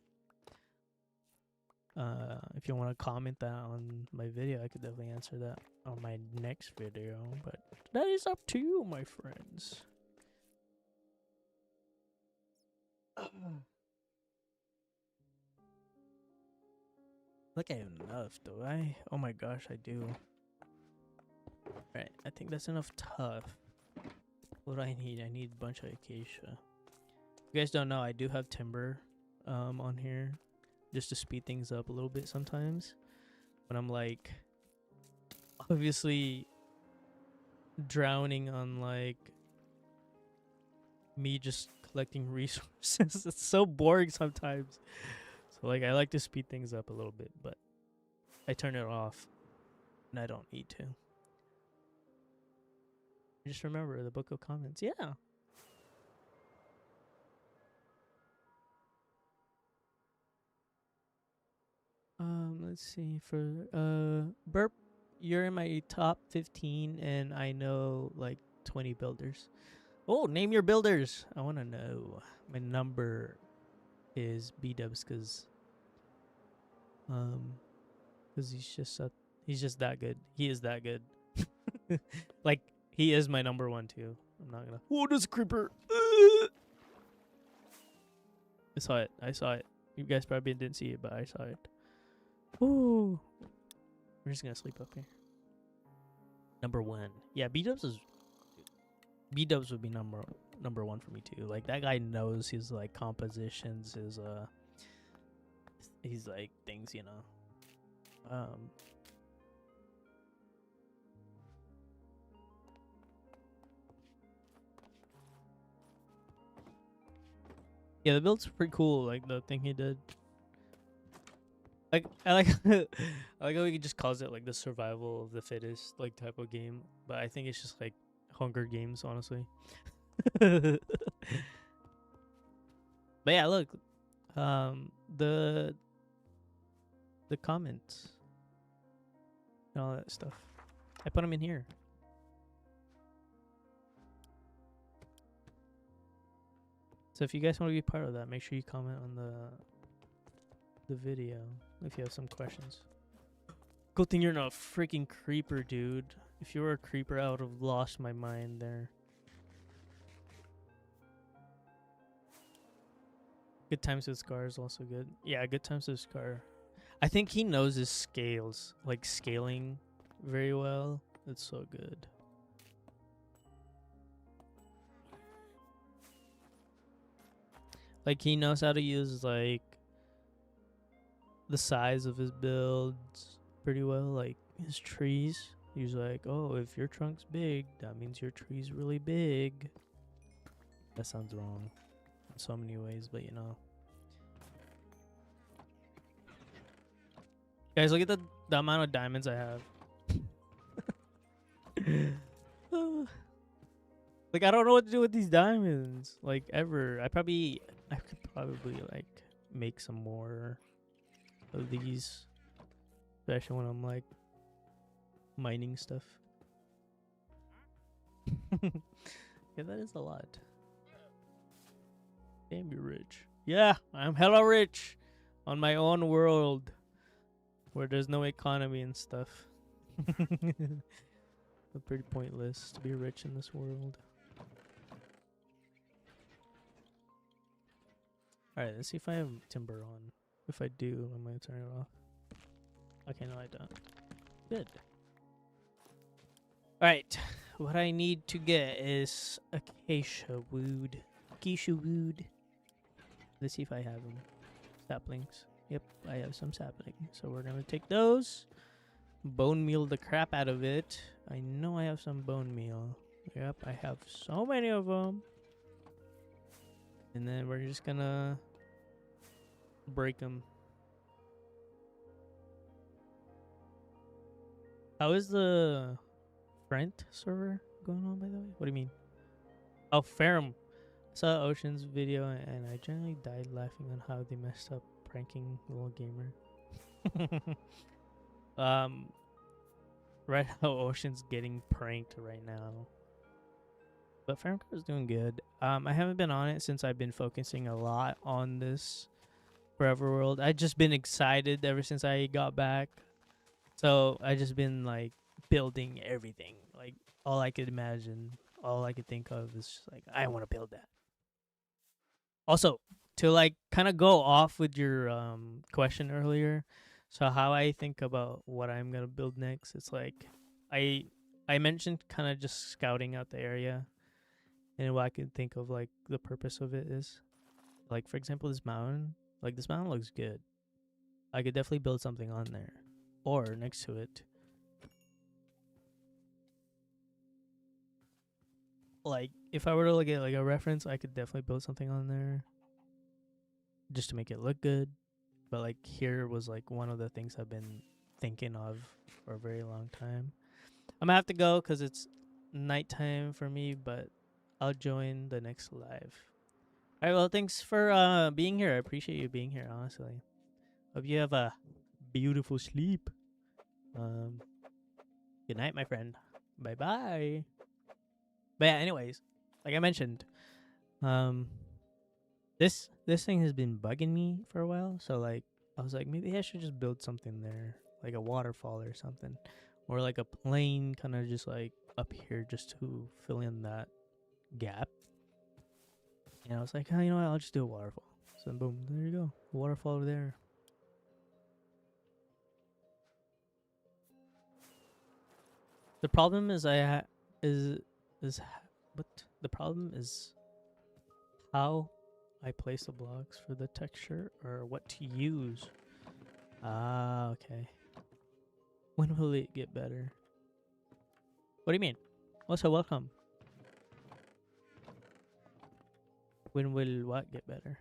If you want to comment that on my video, I could definitely answer that on my next video. But that is up to you, my friends. Look, I have enough, do I? Oh my gosh, I do. Right, I think that's enough tough. What do I need? I need a bunch of acacia. If you guys don't know, I do have timber on here just to speed things up a little bit sometimes. When I'm like obviously drowning on like me just collecting resources. It's so boring sometimes. So like I like to speed things up a little bit, but I turn it off and I don't need to. Just remember the book of comments. Yeah. Let's see. For Burp, you're in my top 15 and I know like 20 builders. Oh, name your builders. I want to know. My number is B-dubs because he's just that good. He is that good. Like he is my number one too. I'm not gonna. Oh, there's a creeper. I saw it. I saw it. You guys probably didn't see it, but I saw it. Ooh. We're just gonna sleep up here. Number one. Yeah, B-dubs would be number one for me too. Like that guy knows his like compositions, his he's like things, you know. Yeah, the build's pretty cool, like the thing he did. Like I like I like how he just calls it like the survival of the fittest like type of game, but I think it's just like Hunger Games, honestly. But yeah, look, the comments and all that stuff, I put them in here. So if you guys want to be part of that, make sure you comment on the video if you have some questions. Good thing you're not a freaking creeper, dude. If you were a creeper, I would have lost my mind there. Good times with Scar is also good. Yeah, good times with Scar. I think he knows his scales, like scaling very well. It's so good. Like he knows how to use like the size of his builds pretty well. Like his trees, he's like, oh, if your trunk's big, that means your tree's really big. That sounds wrong in so many ways, but you know. Guys, look at the amount of diamonds I have. Like, I don't know what to do with these diamonds. Like, ever. I could probably like make some more of these, especially when I'm like mining stuff. Yeah, that is a lot. Damn, you're rich. Yeah, I'm hella rich on my own world where there's no economy and stuff. It's pretty pointless to be rich in this world. Alright, let's see if I have timber on. If I do, I might turn it off. Okay, no, I don't. Good. Alright, what I need to get is acacia wood. Acacia wood. Let's see if I have them. Saplings. Yep, I have some saplings. So we're gonna take those. Bone meal the crap out of it. I know I have some bone meal. Yep, I have so many of them. And then we're just gonna break them. How is the Brent server going on, by the way? What do you mean? Oh, Ferrum. I saw Ocean's video and I generally died laughing on how they messed up pranking Little Gamer. Right how Ocean's getting pranked right now. But Ferrum is doing good. I haven't been on it since I've been focusing a lot on this Forever World. I've just been excited ever since I got back. So I just been like building everything. Like all I could imagine, all I could think of is just like, I want to build that. Also, to like kind of go off with your question earlier, so how I think about what I'm gonna build next, it's like I mentioned kind of just scouting out the area, and what I can think of like the purpose of it is, like for example, this mountain. Like this mountain looks good. I could definitely build something on there, or next to it. Like if I were to look at like a reference, I could definitely build something on there, just to make it look good. But like here was like one of the things I've been thinking of for a very long time. I'm gonna have to go because it's nighttime for me, but I'll join the next live. All right, well, thanks for being here. I appreciate you being here, honestly. Hope you have a beautiful sleep. Good night, my friend. Bye bye. But yeah, anyways, like I mentioned, this thing has been bugging me for a while. So like I was like, maybe I should just build something there, like a waterfall or something, or like a plane kind of just like up here just to fill in that gap. And I was like, oh, you know what? I'll just do a waterfall. So boom, there you go, a waterfall over there. The problem is what the problem is how I place the blocks for the texture or what to use. Ah, okay. When will it get better? What do you mean? Also, welcome. When will what get better?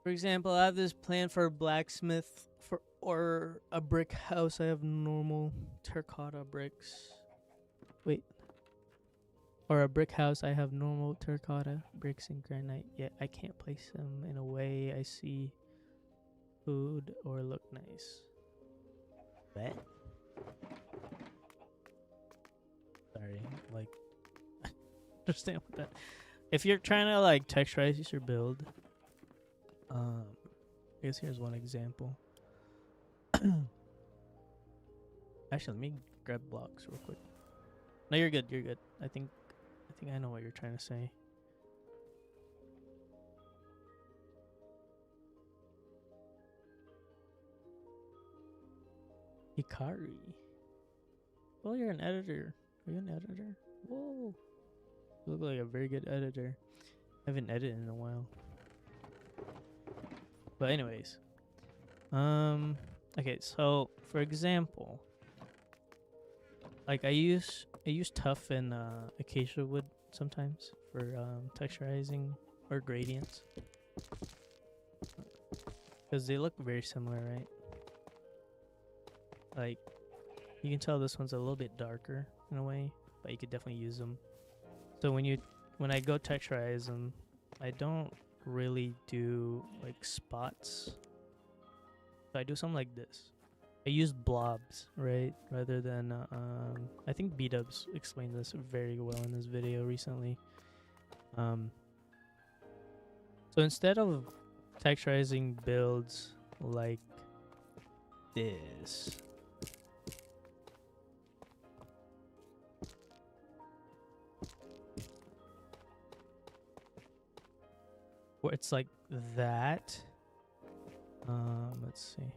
For example, I have this plan for a blacksmith or a brick house. I have normal terracotta bricks. Wait. Or a brick house, I have normal terracotta bricks and granite, yet I can't place them in a way I see food or look nice. What? Sorry, like, understand what that. If you're trying to like texturize your build, I guess here's one example. Actually, let me grab blocks real quick. No, you're good. You're good. I think I know what you're trying to say. Hikari. Well, you're an editor. Are you an editor? Whoa. You look like a very good editor. I haven't edited in a while. But anyways. Okay, so for example, like I use tuff and acacia wood sometimes for texturizing or gradients. because they look very similar, right? Like, you can tell this one's a little bit darker in a way, but you could definitely use them. So when I go texturize them, I don't really do like spots. So I do something like this. I use blobs, right? Rather than, I think B-Dubs explained this very well in this video recently. So instead of texturizing builds like this, where it's like that, let's see.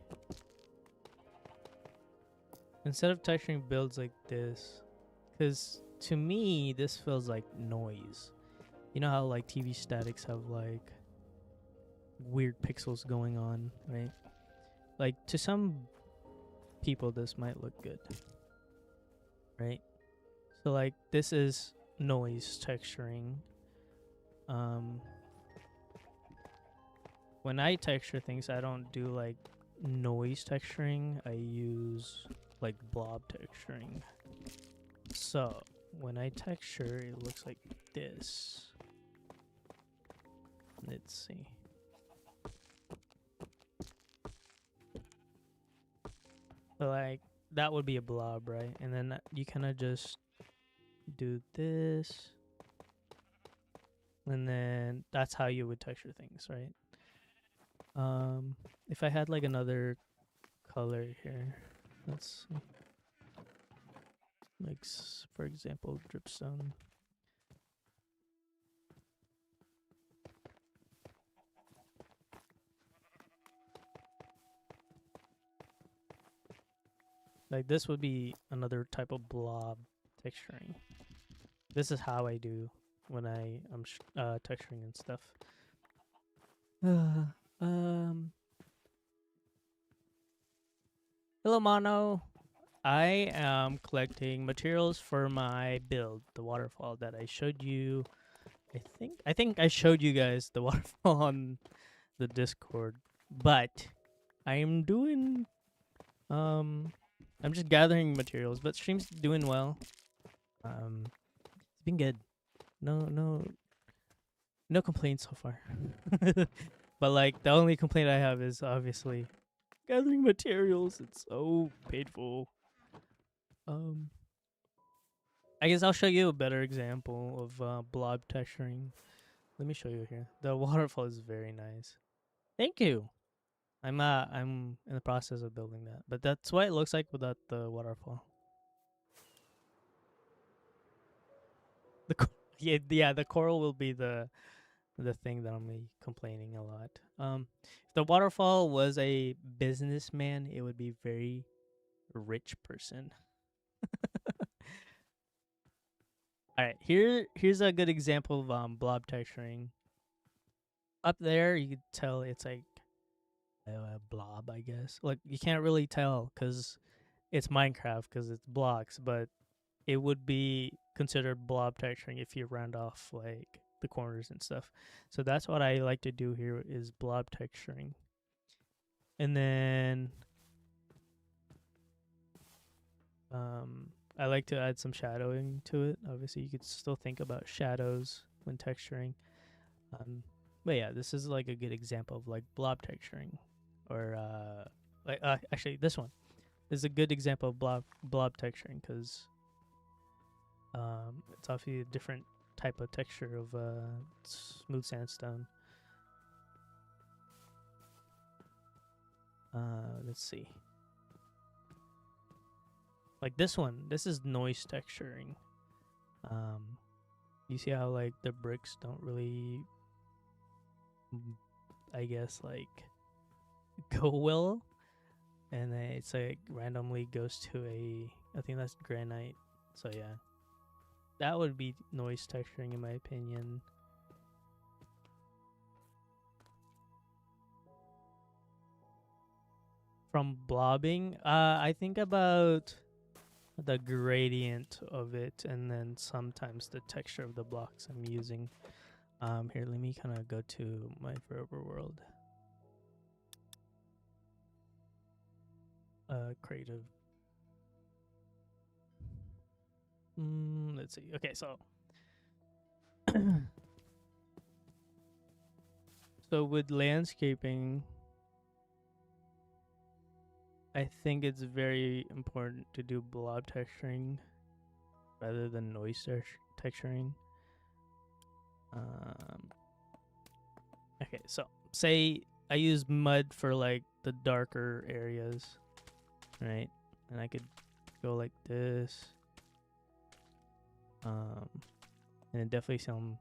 Instead of texturing builds like this, because to me, this feels like noise. You know how like TV statics have like weird pixels going on, right? Like to some people, this might look good, right? So like this is noise texturing. When I texture things, I don't do like noise texturing. I use like blob texturing. So when I texture, it looks like this. Let's see. So like that would be a blob, right? And then you kind of just do this. And then that's how you would texture things, right? If I had like another color here, let's see. Like for example, dripstone. Like this would be another type of blob texturing. This is how I do when I'm texturing and stuff. Hello, Mono. I am collecting materials for my build, the waterfall that I showed you. I think I showed you guys the waterfall on the Discord, but I am doing I'm just gathering materials, but stream's doing well. It's been good. No complaints so far. But like the only complaint I have is obviously gathering materials. It's so painful. I guess I'll show you a better example of blob texturing. Let me show you here. The waterfall is very nice. Thank you. I'm in the process of building that, but that's what it looks like without the waterfall. Yeah, the coral will be the thing that I'm complaining a lot. If the waterfall was a businessman, it would be very rich person. All right, here's a good example of blob texturing. Up there, you could tell it's like a blob, I guess. Like you can't really tell because it's Minecraft because it's blocks, but it would be considered blob texturing if you round off like the corners and stuff. So that's what I like to do here is blob texturing. And then I like to add some shadowing to it. Obviously, you could still think about shadows when texturing. But yeah, this is like a good example of like blob texturing, or actually this one is a good example of blob texturing because it's obviously a different type of texture of smooth sandstone. Let's see. Like this one, this is noise texturing. You see how like the bricks don't really, I guess, like go well, and then it's like randomly goes to I think that's granite. So yeah, that would be noise texturing in my opinion. From blobbing, I think about the gradient of it and then sometimes the texture of the blocks I'm using. Here, let me kind of go to my forever world. creative. Let's see. Okay, so so with landscaping, I think it's very important to do blob texturing rather than noise texturing. Um, okay, so say I use mud for like the darker areas, right? And I could go like this. And then definitely some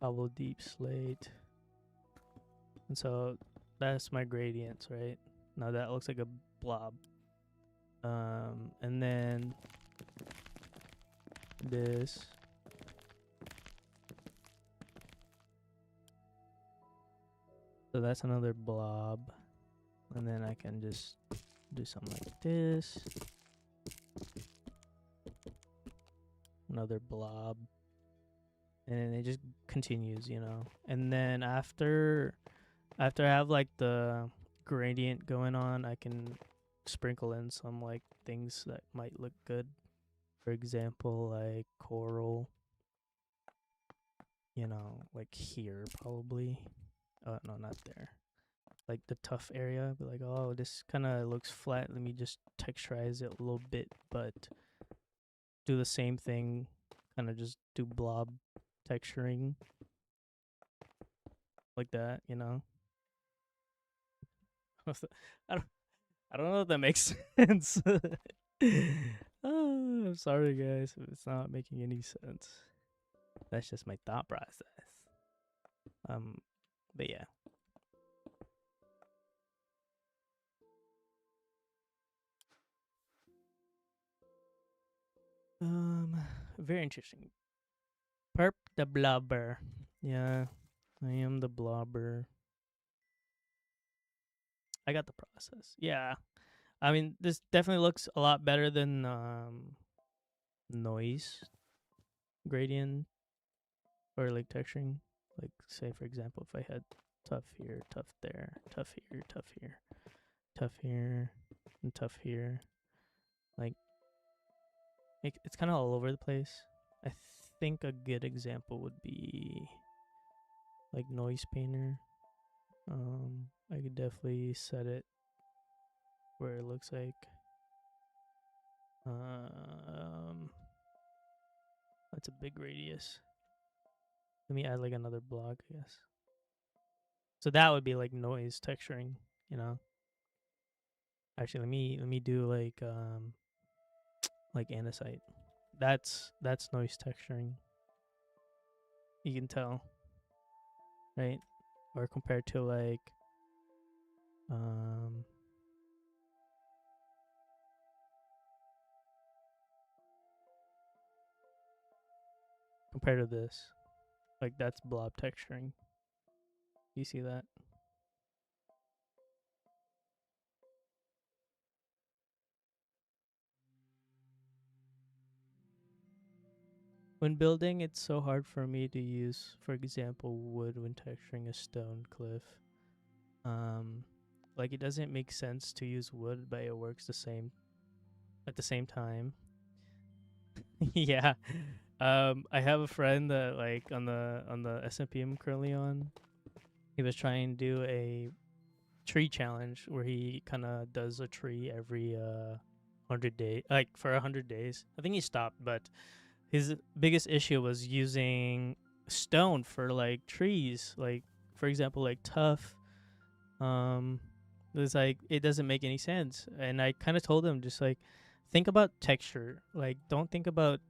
Pablo Deep Slate. And so that's my gradients, right? Now that looks like a blob. And then this. So that's another blob. And then I can just do something like this. Another blob. And then it just continues, you know. And then after I have like the gradient going on, I can sprinkle in some like things that might look good. For example, like coral. You know, like here probably. Oh no, not there. Like the tough area, be like, oh, this kind of looks flat. Let me just texturize it a little bit, but do the same thing. Kind of just do blob texturing like that, you know. I don't, I don't know if that makes sense. Oh, I'm sorry, guys, if it's not making any sense. That's just my thought process. But yeah. Very interesting. Perp the blobber. Yeah, I am the blobber. I got the process. Yeah. I mean, this definitely looks a lot better than noise gradient or like texturing. Like, say, for example, if I had tough here, tough there, tough here, tough here, tough here, and tough here. Like, it's kind of all over the place. I think a good example would be like Noise Painter. I could definitely set it where it looks like that's a big radius. Let me add like another block, I guess. So that would be like noise texturing, you know. Actually, let me do like andesite. That's noise texturing. You can tell, right? Or compared to like um compared to this, like that's blob texturing. You see that? When building, it's so hard for me to use, for example, wood when texturing a stone cliff. Um, like it doesn't make sense to use wood, but it works the same at the same time. Yeah. I have a friend that like on the SMP I'm currently on. He was trying to do a tree challenge where he kind of does a tree every 100 days, like for 100 days. I think he stopped, but his biggest issue was using stone for like trees, like for example, like tough. Um, it's like it doesn't make any sense, and I kind of told him just like think about texture, like don't think about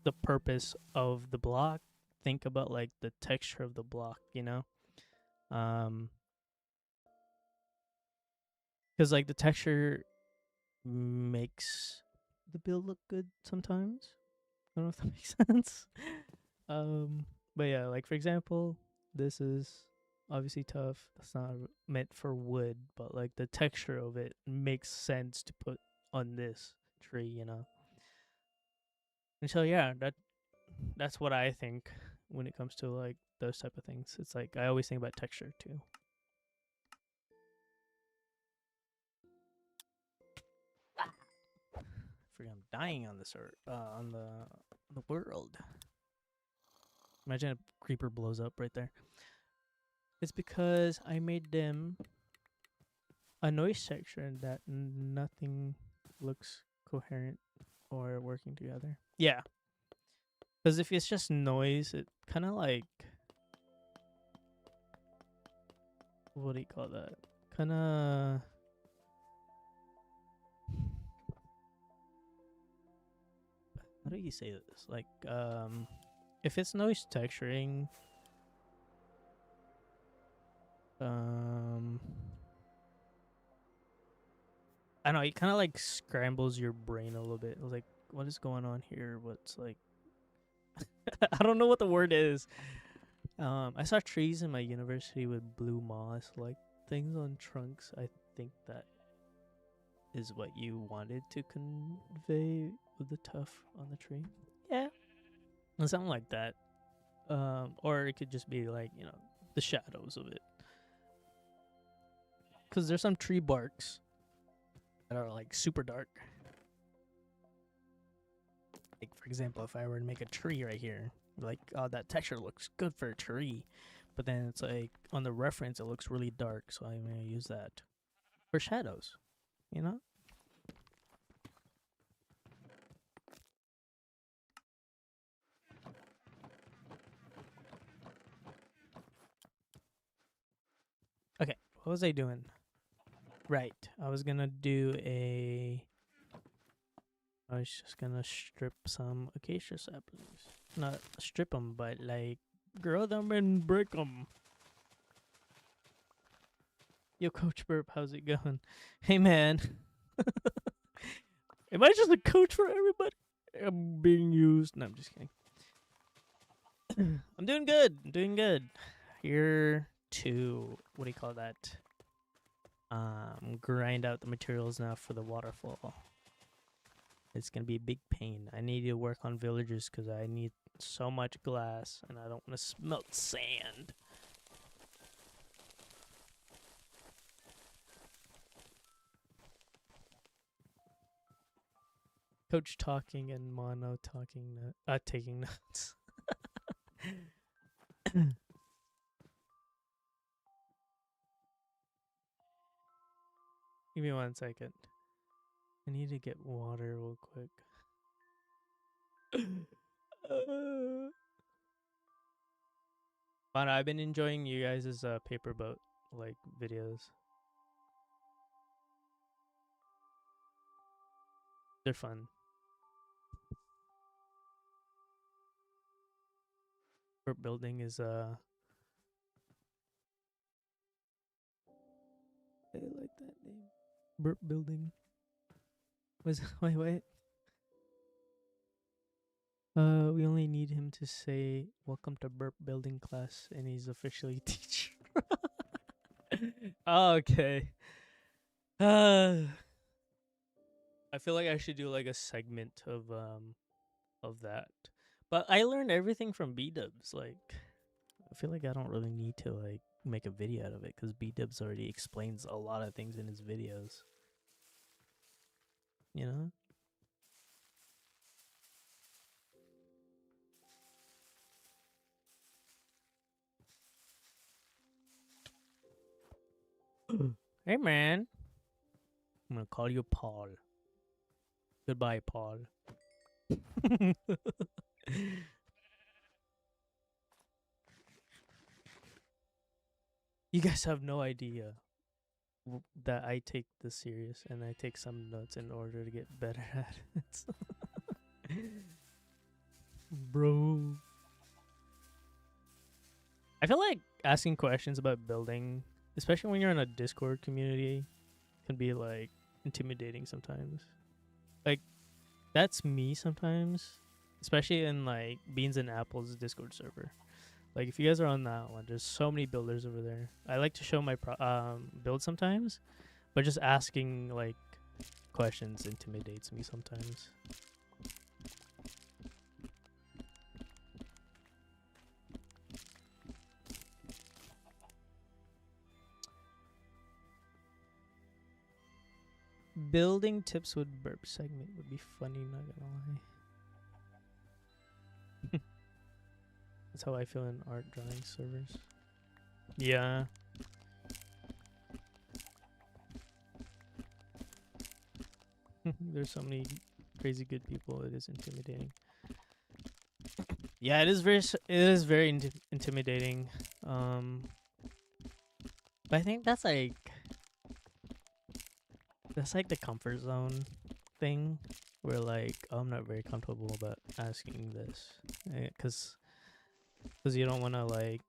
the purpose of the block. Think about like the texture of the block, you know? Um, because like the texture makes the build look good sometimes. I don't know if that makes sense. But yeah, like for example, this is obviously tough. It's not meant for wood, but like the texture of it makes sense to put on this tree, you know. And so yeah, that's what I think when it comes to like those type of things. It's like I always think about texture too. freaking dying on this earth, on the world. Imagine a creeper blows up right there. It's because I made them a noise section that nothing looks coherent or working together. Yeah. Because if it's just noise, it kind of like... What do you call that? Kind of... How do you say this? Like, if it's noise texturing... I know, it kind of like scrambles your brain a little bit. Like, what is going on here? What's like... I don't know what the word is. I saw trees in my university with blue moss, like things on trunks. I think that is what you wanted to convey with the tuff on the tree. Yeah, something like that. Or it could just be like, you know, the shadows of it. Because there's some tree barks that are like super dark. Like, for example, if I were to make a tree right here, like, oh, that texture looks good for a tree. But then it's like, on the reference, it looks really dark. So I'm going to use that for shadows, you know? Okay, what was I doing? Right, I was going to do a... I was just going to strip some acacia saplings. Not strip them, but like, grow them and break them. Yo, Coach Burp, how's it going? Hey, man. Am I just a coach for everybody? I'm being used. No, I'm just kidding. I'm doing good. I'm doing good. Here to, what do you call that? Grind out the materials now for the waterfall. It's going to be a big pain. I need to work on villagers because I need so much glass and I don't want to smelt sand. Coach talking and Mono talking, taking notes. Give me 1 second. I need to get water real quick. Mono, I've been enjoying you guys' paper boat like videos. They're fun. Burp building is I like that name. Burp building. Wait. We only need him to say welcome to burp building class and he's officially teacher. Okay. I feel like I should do like a segment of that. But I learned everything from B-dubs. Like, I feel like I don't really need to like make a video out of it because B-dubs already explains a lot of things in his videos. You know? Hey man. I'm gonna call you Paul. Goodbye, Paul. You guys have no idea that I take this serious and I take some notes in order to get better at it. Bro. I feel like asking questions about building, especially when you're in a Discord community, can be like intimidating sometimes. Like, that's me sometimes, especially in like Beans and Apples Discord server. Like, if you guys are on that one, there's so many builders over there. I like to show my build sometimes, but just asking like questions intimidates me sometimes. building tips with burp segment would be funny, not gonna lie. That's how I feel in art drawing servers. Yeah. There's so many crazy good people. It is intimidating. Yeah, it is very intimidating. But I think that's like the comfort zone thing, where like, oh, I'm not very comfortable about asking this, because you don't want to like,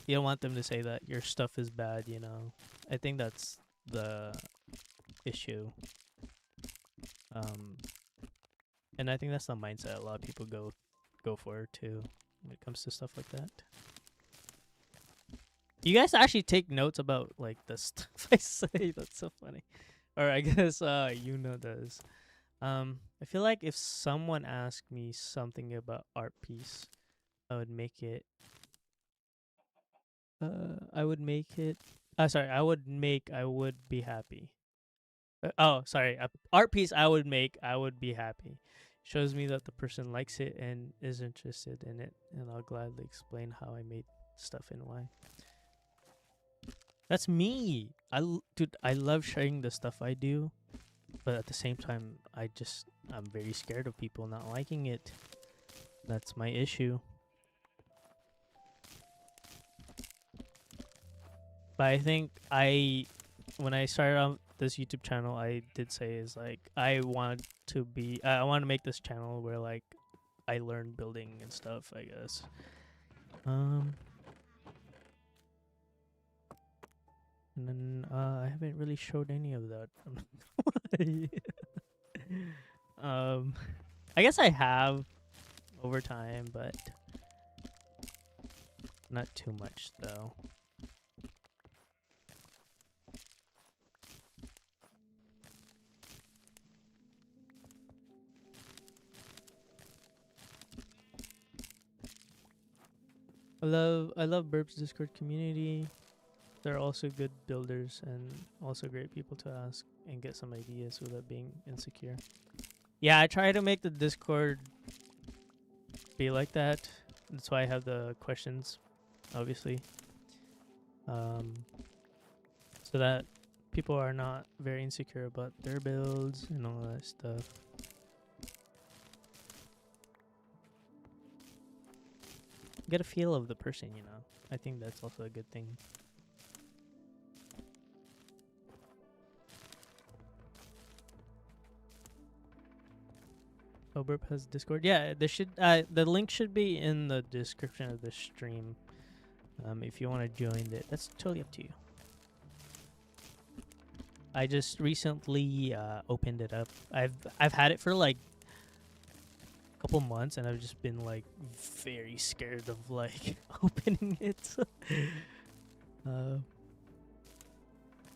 you don't want them to say that your stuff is bad, you know. I think that's the issue. And I think that's the mindset a lot of people go for too when it comes to stuff like that. You guys actually take notes about like the stuff I say. That's so funny. Or I guess Yuna does. I feel like if someone asked me something about art piece, I would make it. I would make it. Sorry, I would be happy. Sorry. Art piece I would make, I would be happy. Shows me that the person likes it and is interested in it, and I'll gladly explain how I made stuff and why. That's me. Dude, I love sharing the stuff I do, but at the same time, I'm very scared of people not liking it. That's my issue. But I think when I started on this YouTube channel, I did say is like I want to make this channel where like I learn building and stuff, I guess. And then I haven't really showed any of that. I guess I have over time, but not too much though. I love Burp's Discord community. They're also good builders and also great people to ask and get some ideas without being insecure. Yeah, I try to make the Discord be like that. That's why I have the questions, obviously. So that people are not very insecure about their builds and all that stuff. Get a feel of the person, you know. I think that's also a good thing. Oh, Burp has Discord. Yeah, there should the link should be in the description of the stream. If you want to join it, that's totally up to you. I just recently opened it up. I've had it for like a couple months, and I've just been like very scared of like opening it.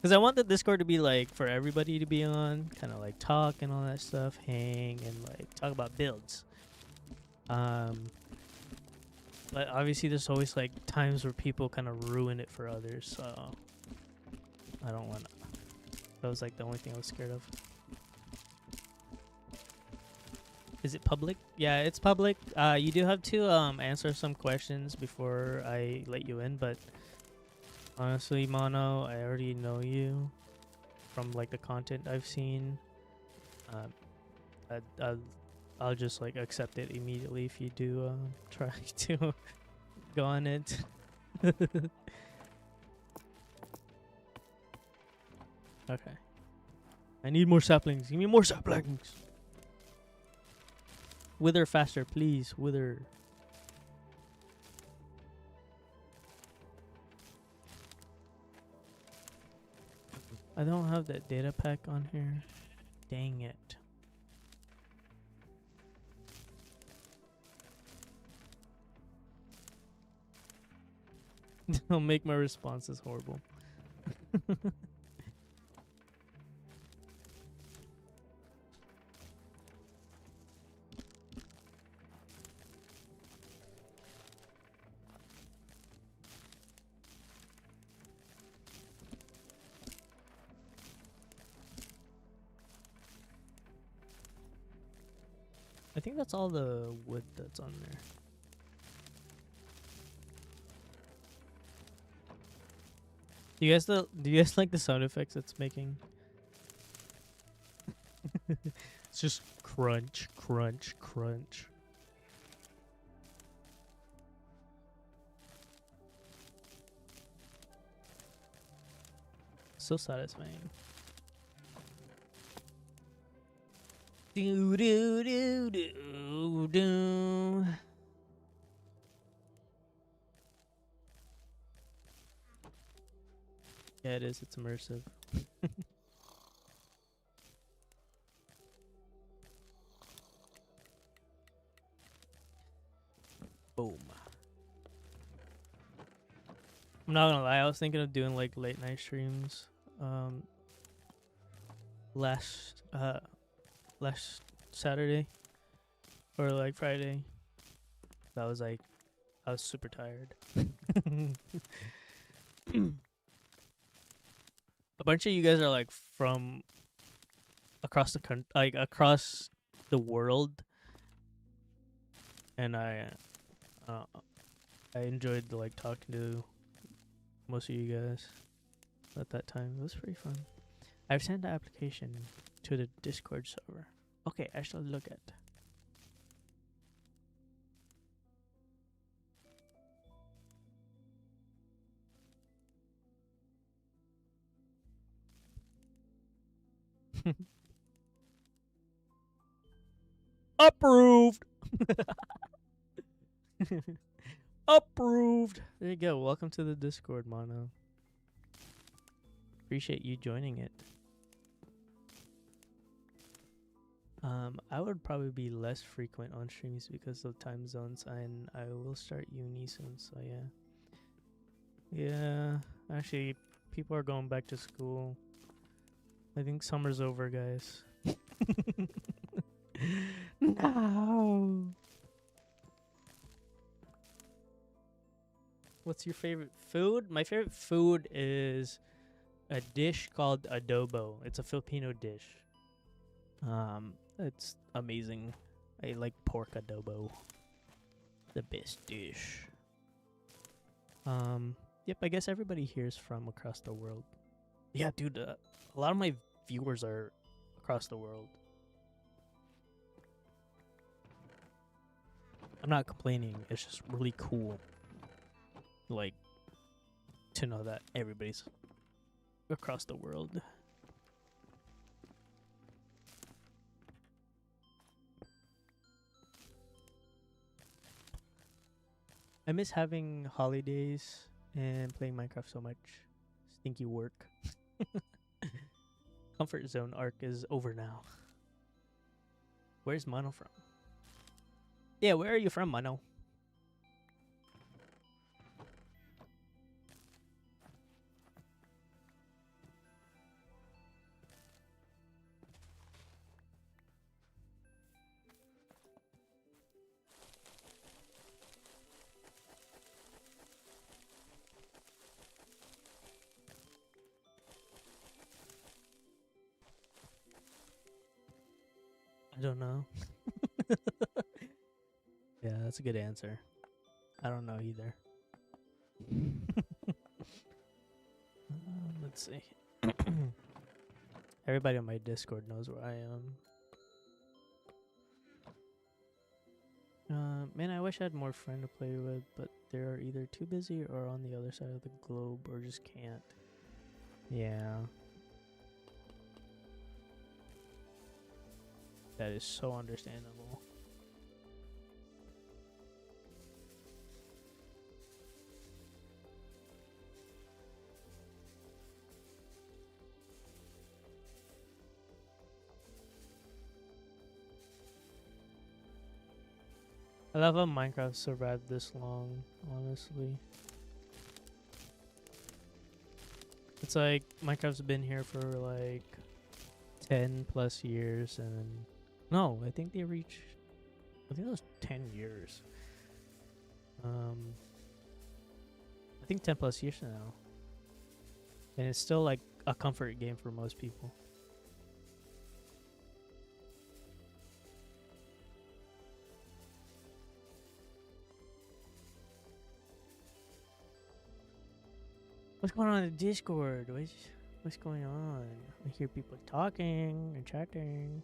Because I want the Discord to be like for everybody to be on, kind of like talk and all that stuff, hang and like talk about builds. But obviously there's always like times where people kind of ruin it for others, so I don't want to. That was like the only thing I was scared of. Is it public? Yeah, it's public. You do have to answer some questions before I let you in, but honestly, Mono, I already know you from like the content I've seen. I'll just like accept it immediately if you do try to go on it. Okay. I need more saplings. Give me more saplings. Wither faster, please. Wither. I don't have that data pack on here. Dang it. I'll make my responses horrible. I think that's all the wood that's on there. Do you guys like the sound effects it's making? It's just crunch, crunch, crunch. So satisfying. Do do do do do. Yeah, it is. It's immersive. Boom. I'm not gonna lie. I was thinking of doing like late night streams. Last Saturday or like Friday. I was super tired. A bunch of you guys are like from across the country, like across the world, and I enjoyed like talking to most of you guys at that time. It was pretty fun. I've sent the application to the Discord server. Okay, I shall look at. Approved. Approved. There you go. Welcome to the Discord, Mono. Appreciate you joining it. I would probably be less frequent on streams because of time zones, and I will start uni soon. So yeah. Yeah. Actually, people are going back to school. I think summer's over, guys. No. What's your favorite food? My favorite food is a dish called adobo. It's a Filipino dish. It's amazing. I like pork adobo. The best dish. Yep, I guess everybody here is from across the world. Yeah, dude, a lot of my viewers are across the world. I'm not complaining. It's just really cool, like, to know that everybody's across the world. I miss having holidays and playing Minecraft so much. Stinky work. Comfort zone arc is over now. Where's Mono from? Yeah, where are you from, Mono? I don't know. Yeah, that's a good answer. I don't know either. Let's see. Everybody on my Discord knows where I am. Man, I wish I had more friends to play with, but they're either too busy or on the other side of the globe or just can't. Yeah. That is so understandable. I love how Minecraft survived this long, honestly. It's like Minecraft's been here for like 10 plus years, and no, I think it was 10 years. I think 10 plus years now. And it's still like a comfort game for most people. What's going on in Discord? What's going on? I hear people talking and chatting.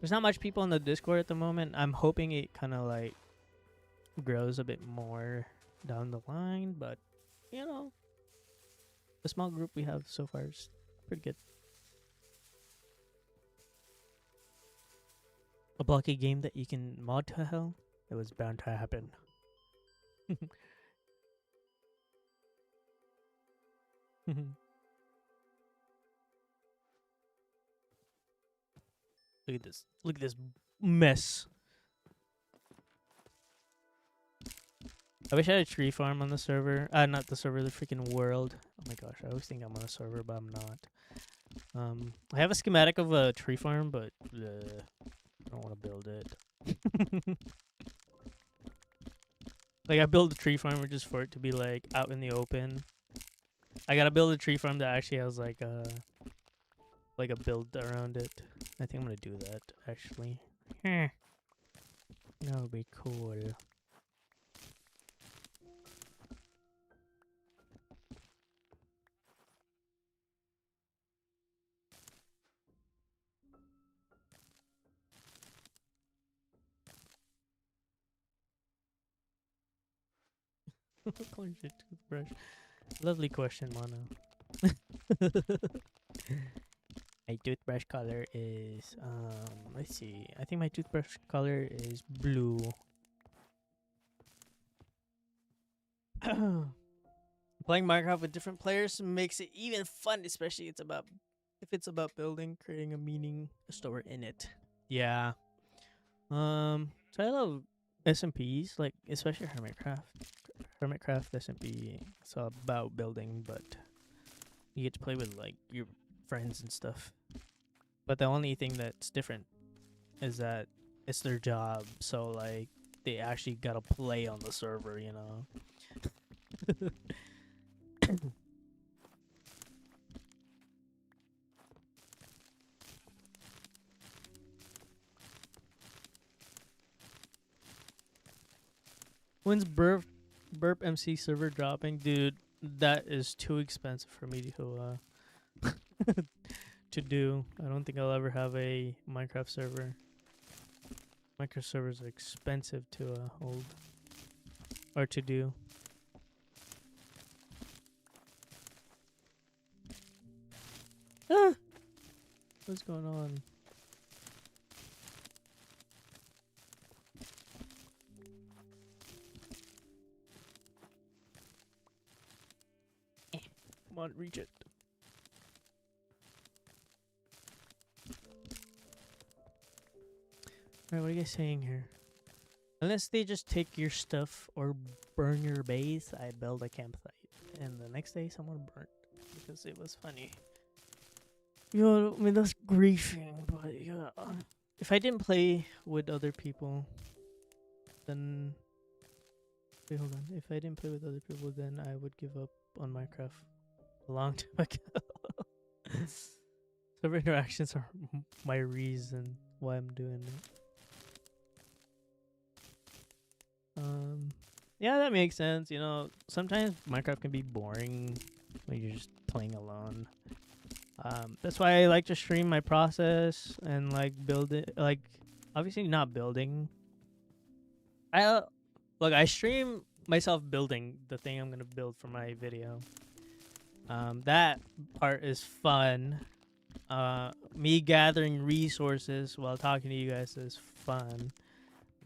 There's not much people in the Discord at the moment. I'm hoping it kind of like grows a bit more down the line, but you know, the small group we have so far is pretty good. A blocky game that you can mod to hell? It was bound to happen. Look at this. Look at this mess. I wish I had a tree farm on the server. Not the server, the freaking world. Oh my gosh, I always think I'm on a server, but I'm not. I have a schematic of a tree farm, but I don't want to build it. Like, I built a tree farm just for it to be, like, out in the open. I gotta build a tree farm that actually has, like a build around it. I think I'm gonna do that, actually. That would be cool. Color your toothbrush. Lovely question, Mono. My toothbrush color is let's see. I think my toothbrush color is blue. Playing Minecraft with different players makes it even fun, especially if it's about building, creating a story in it. Yeah. So I love SMPs, like especially Hermitcraft. Hermitcraft SMP. It's all about building, but you get to play with like your friends and stuff. But the only thing that's different is that it's their job, so like they actually gotta play on the server, you know. When's Burp MC server dropping, dude? That is too expensive for me to to do. I don't think I'll ever have a Minecraft server. Minecraft servers are expensive to hold or to do. Ah! What's going on? Come on, reach it. Alright, what are you guys saying here? Unless they just take your stuff or burn your base, I build a campsite. And the next day, someone burnt because it was funny. Yo, I mean, that's griefing, but yeah. If I didn't play with other people, then... Wait, hold on. If I didn't play with other people, then I would give up on Minecraft a long time ago. Server interactions are my reason why I'm doing it. Yeah, that makes sense. You know, sometimes Minecraft can be boring when you're just playing alone. That's why I like to stream my process and like build it. Like, obviously not building. I stream myself building the thing I'm gonna build for my video. That part is fun. Me gathering resources while talking to you guys is fun.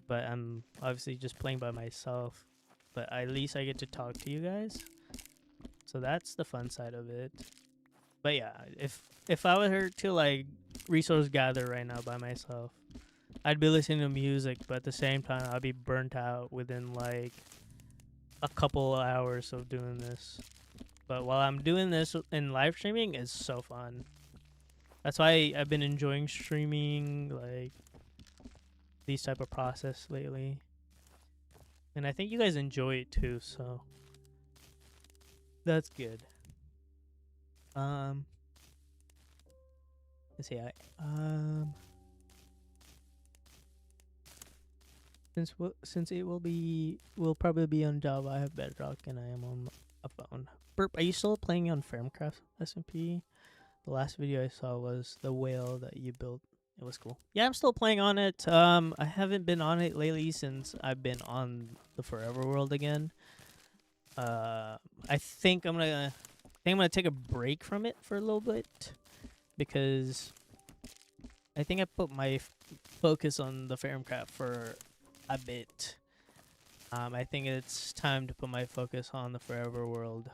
But I'm obviously just playing by myself. But at least I get to talk to you guys. So that's the fun side of it. But yeah, if I were to like resource gather right now by myself, I'd be listening to music, but at the same time I'd be burnt out within like a couple of hours of doing this. But while I'm doing this in live streaming, it's so fun. That's why I've been enjoying streaming like these type of process lately. And I think you guys enjoy it too, so that's good. let's see. Since it will probably be on Java, I have Bedrock and I am on a phone. Burp, are you still playing on Firmcraft SMP? The last video I saw was the whale that you built. It was cool. Yeah, I'm still playing on it. I haven't been on it lately since I've been on the Forever World again. I think I'm gonna take a break from it for a little bit because I think I put my focus on the Firmcraft for a bit. I think it's time to put my focus on the Forever World,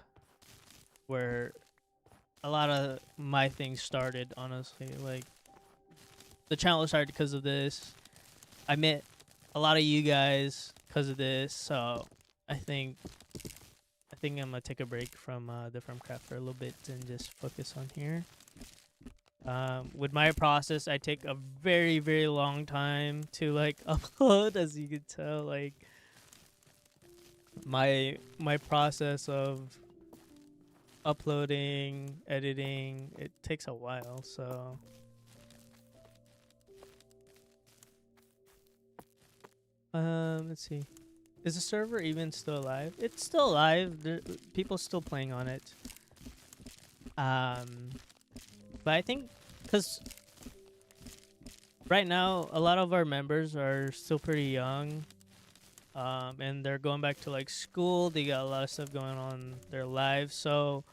where a lot of my things started, honestly. Like, the channel started because of this. I met a lot of you guys because of this, so I think I'm gonna take a break from the Firmcraft for a little bit and just focus on here. With my process, I take a very, very long time to like upload, as you can tell. Like, my process of uploading, editing, it takes a while. So let's see. Is the server even still alive? It's still alive. People still playing on it. But I think because right now a lot of our members are still pretty young, and they're going back to like school. They got a lot of stuff going on in their lives, so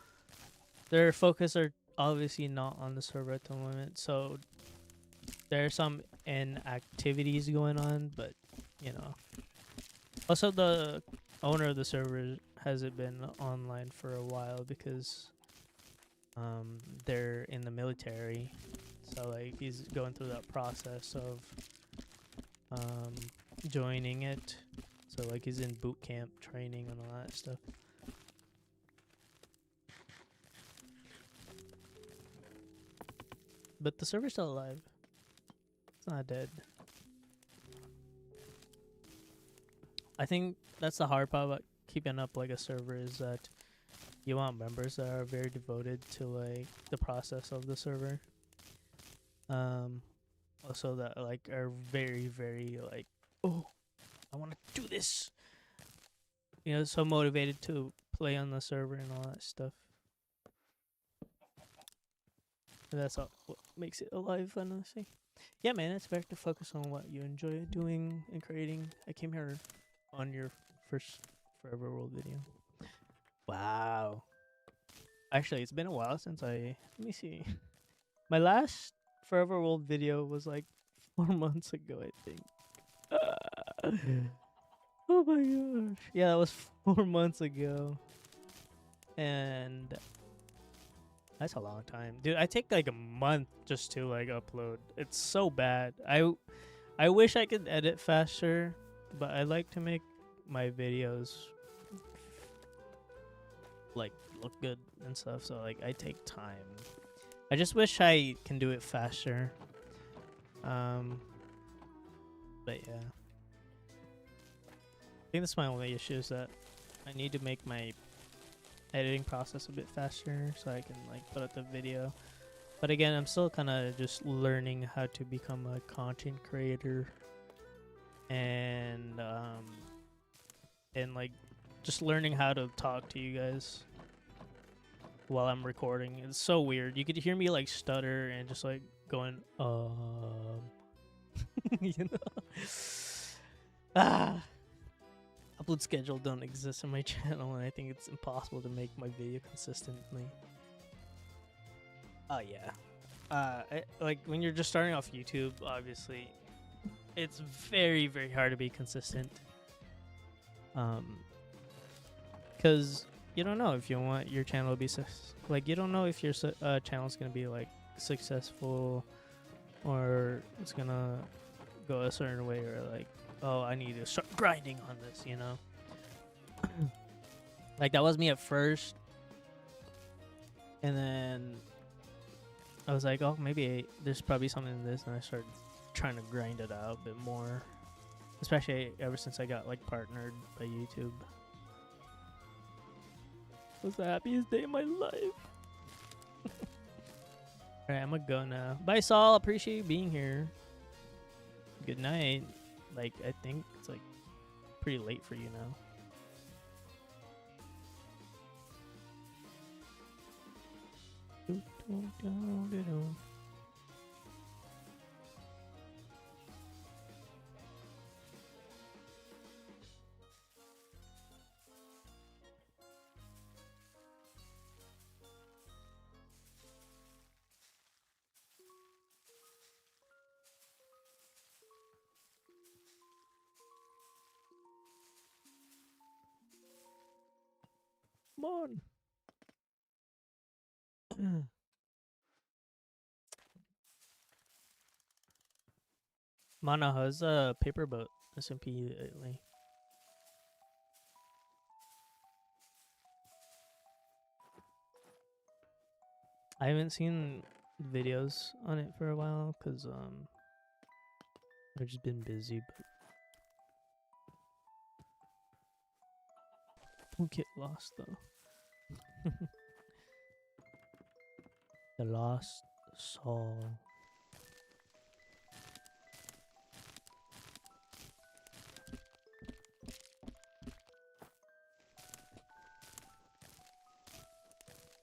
their focus are obviously not on the server at the moment. So there's some inactivities going on, but you know. Also, the owner of the server hasn't been online for a while because they're in the military, so like he's going through that process of joining it. So like he's in boot camp training and all that stuff. But the server's still alive. It's not dead. I think that's the hard part about keeping up like a server, is that you want members that are very devoted to like the process of the server. Also that like are very, very like, oh, I want to do this. You know, so motivated to play on the server and all that stuff. And that's all what makes it alive, honestly. Yeah, man, it's better to focus on what you enjoy doing and creating. I came here on your first Forever World video. Wow. Actually, it's been a while since let me see. My last Forever World video was like 4 months ago, I think. Oh my gosh. Yeah, that was 4 months ago. And that's a long time. Dude, I take like a month just to like upload. It's so bad. I wish I could edit faster, but I like to make my videos like look good and stuff, so like I take time. I just wish I can do it faster. But yeah, I think that's my only issue, is that I need to make my editing process a bit faster so I can like put out the video. But again, I'm still kind of just learning how to become a content creator, and like just learning how to talk to you guys while I'm recording. It's so weird. You could hear me like stutter and just like going, you know. Upload schedule don't exist on my channel, and I think it's impossible to make my video consistently. Oh yeah. Like when you're just starting off YouTube, obviously, it's very, very hard to be consistent. Because you don't know if you want your channel to be like, you don't know if your channel is gonna be like successful, or it's gonna go a certain way, or like, oh, I need to start grinding on this, you know. Like that was me at first, and then I was like, oh, maybe there's probably something in this, and I started trying to grind it out a bit more, especially ever since I got like partnered by YouTube. It was the happiest day of my life. Alright, I'm gonna go now. Bye, Saul. Appreciate you being here. Good night. Like, I think it's like pretty late for you now. Come on. Mana, how's paper boat SMP lately? I haven't seen videos on it for a while because I've just been busy, but don't get lost though. The Lost Soul.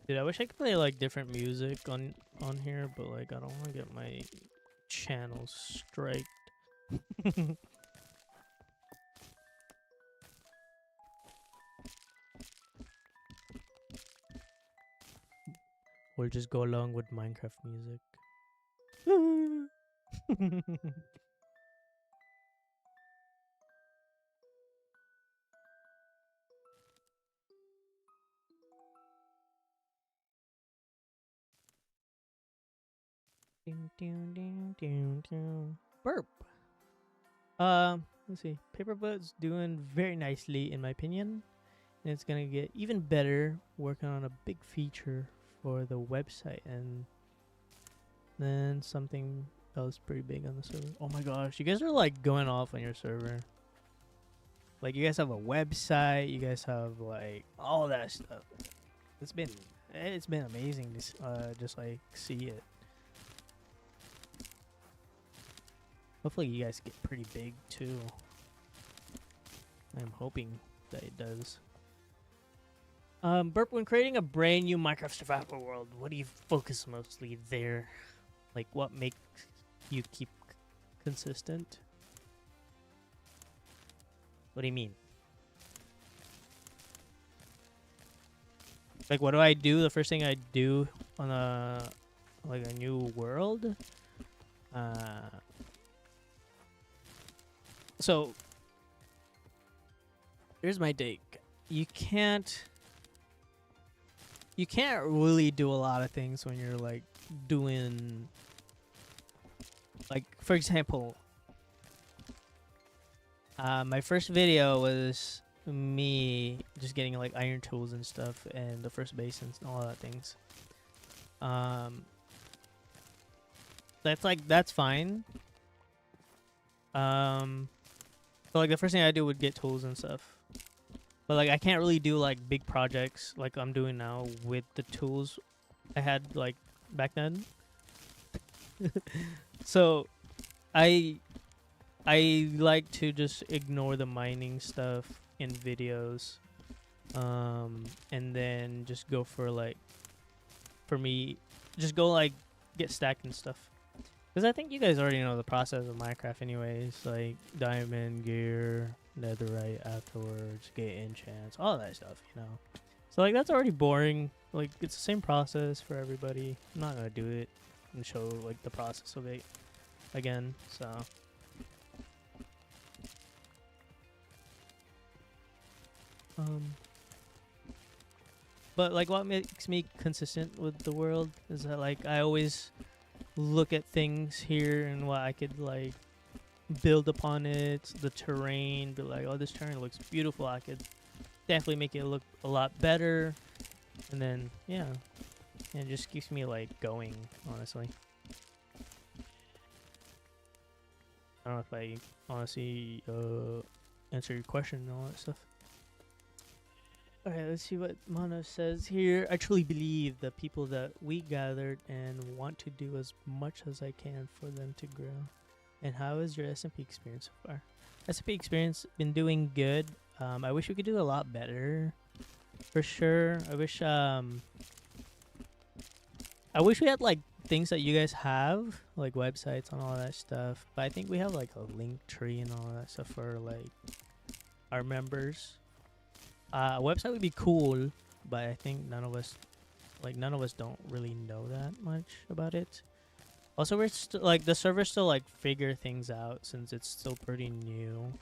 Dude, I wish I could play like different music on here, but like I don't want to get my channel striked. We'll just go along with Minecraft music. Burp. Let's see. Paperboat's doing very nicely in my opinion. And it's gonna get even better working on a big feature for the website and then something else pretty big on the server. Oh my gosh, you guys are like going off on your server. Like you guys have a website, you guys have like all that stuff. It's been amazing to just like see it. Hopefully you guys get pretty big too. I'm hoping that it does. Burp, when creating a brand new Minecraft survival world, what do you focus mostly there? Like what makes you keep consistent? What do you mean? Like what do I do? The first thing I do on a new world? So here's my take. You can't really do a lot of things when you're like doing, like for example, my first video was me just getting like iron tools and stuff and the first basins and all that things. That's fine. So like the first thing I do would get tools and stuff. But like I can't really do like big projects like I'm doing now with the tools I had like back then. So I like to just ignore the mining stuff in videos. And then just go for like, for me, just go like get stacked and stuff. Because I think you guys already know the process of Minecraft anyways. Like diamond, gear, netherite afterwards, get enchants, all that stuff, you know. So like that's already boring. Like it's the same process for everybody. I'm not gonna do it and show like the process of it again. So but like what makes me consistent with the world is that like I always look at things here and what I could like build upon it, the terrain, be like, oh, this terrain looks beautiful. I could definitely make it look a lot better. And then, yeah, it just keeps me like going, honestly. I don't know if I honestly answer your question and all that stuff. All right, let's see what Mono says here. I truly believe the people that we gathered and want to do as much as I can for them to grow. And how is your SMP experience so far? SMP experience been doing good. I wish we could do a lot better, for sure. I wish we had like things that you guys have, like websites and all that stuff. But I think we have like a link tree and all that stuff for like our members. A website would be cool, but I think none of us don't really know that much about it. Also, we're still like the server still like figure things out since it's still pretty new.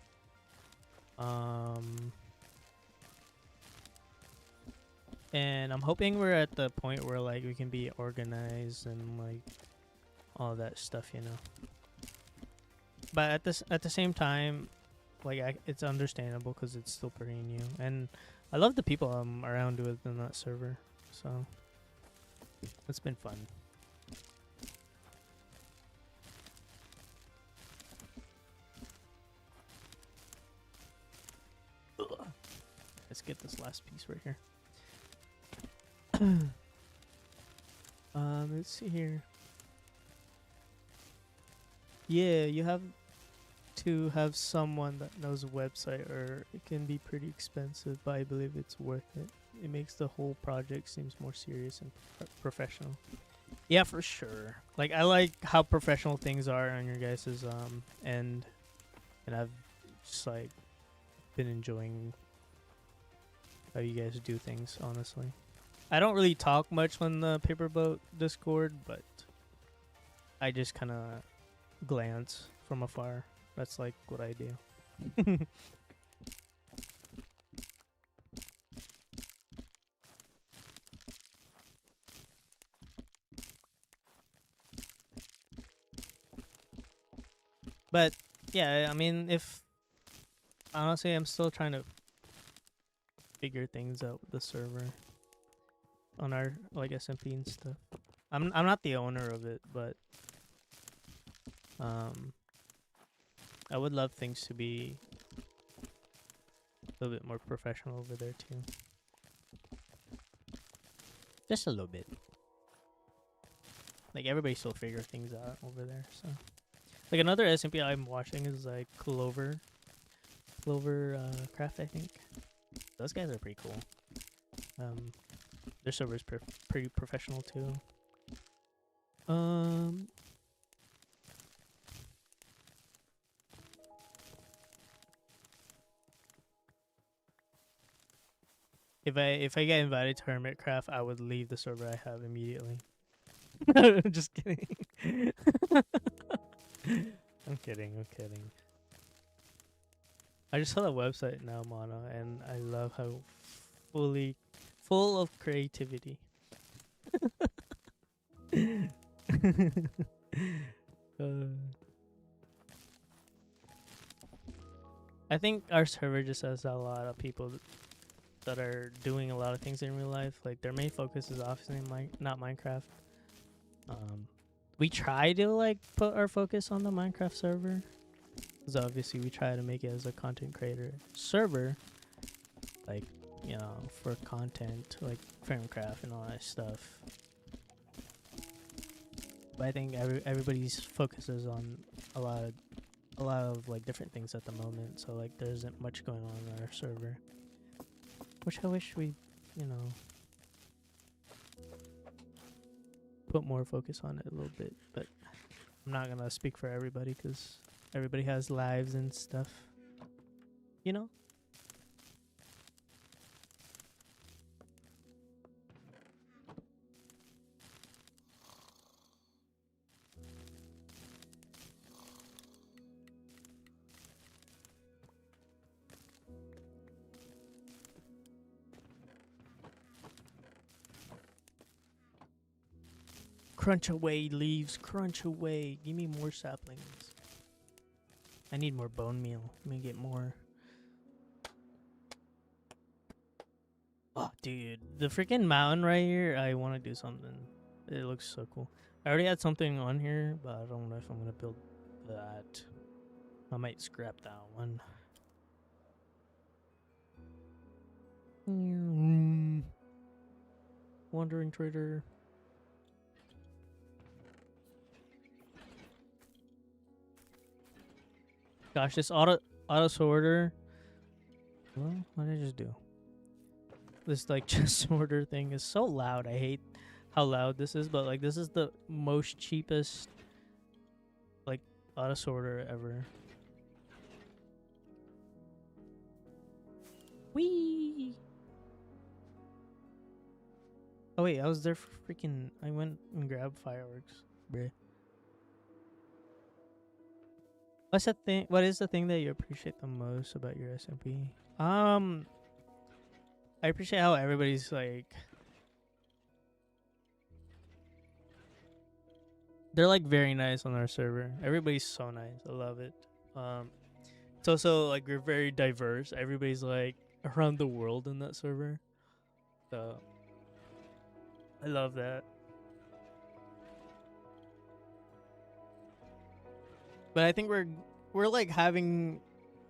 And I'm hoping we're at the point where like we can be organized and like all that stuff, you know. But at the same time, like it's understandable because it's still pretty new, and I love the people I'm around with in that server, so it's been fun. Ugh. Let's get this last piece right here. Let's see here. Yeah, you have to have someone that knows a website, or it can be pretty expensive, but I believe it's worth it. It makes the whole project seems more serious and professional. Yeah, for sure. Like I like how professional things are on your guys's end, and I've just like been enjoying how you guys do things, honestly. I don't really talk much on the Paperboat Discord, but I just kind of glance from afar. That's like what I do. But yeah, I mean, if honestly, I'm still trying to figure things out with the server on our like SMP and stuff. I'm not the owner of it, but I would love things to be a little bit more professional over there too. Just a little bit. Like everybody still figure things out over there, so like another SMP I'm watching is like Clover Craft, I think. Those guys are pretty cool. Their server's pretty professional too. If I get invited to Hermitcraft, I would leave the server I have immediately. Just kidding. I'm kidding. I just saw the website now, Mono, and I love how full of creativity. I think our server just has a lot of people that are doing a lot of things in real life. Like their main focus is obviously not Minecraft. We try to like put our focus on the Minecraft server, because obviously we try to make it as a content creator server, like, you know, for content like Framecraft and all that stuff. But I think everybody's focus is on a lot of like different things at the moment, so like there isn't much going on our server, which I wish we, you know, put more focus on it a little bit. But I'm not gonna speak for everybody because everybody has lives and stuff, you know. Crunch away, leaves. Crunch away. Give me more saplings. I need more bone meal. Let me get more. Oh, dude. The freaking mountain right here. I want to do something. It looks so cool. I already had something on here, but I don't know if I'm going to build that. I might scrap that one. Wandering trader. Gosh, this auto sorter. Well, what did I just do? This like chest sorter thing is so loud. I hate how loud this is, but like this is the most cheapest like auto sorter ever. Whee! Oh wait, I was there for freaking. I went and grabbed fireworks, bruh. What's the thing? What is the thing that you appreciate the most about your SMP? I appreciate how everybody's like. They're like very nice on our server. Everybody's so nice. I love it. It's also like we're very diverse. Everybody's like around the world in that server. So I love that. But I think we're like having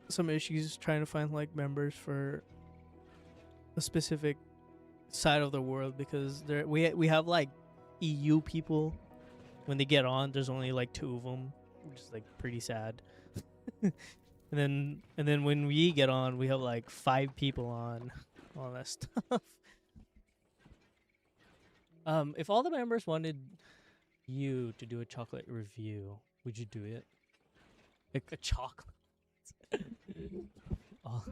some issues trying to find like members for a specific side of the world because we have like EU people. When they get on, there's only like 2 of them, which is like pretty sad. and then when we get on, we have like 5 people on, all that stuff. If all the members wanted you to do a chocolate review, would you do it? Like a chocolate. Oh,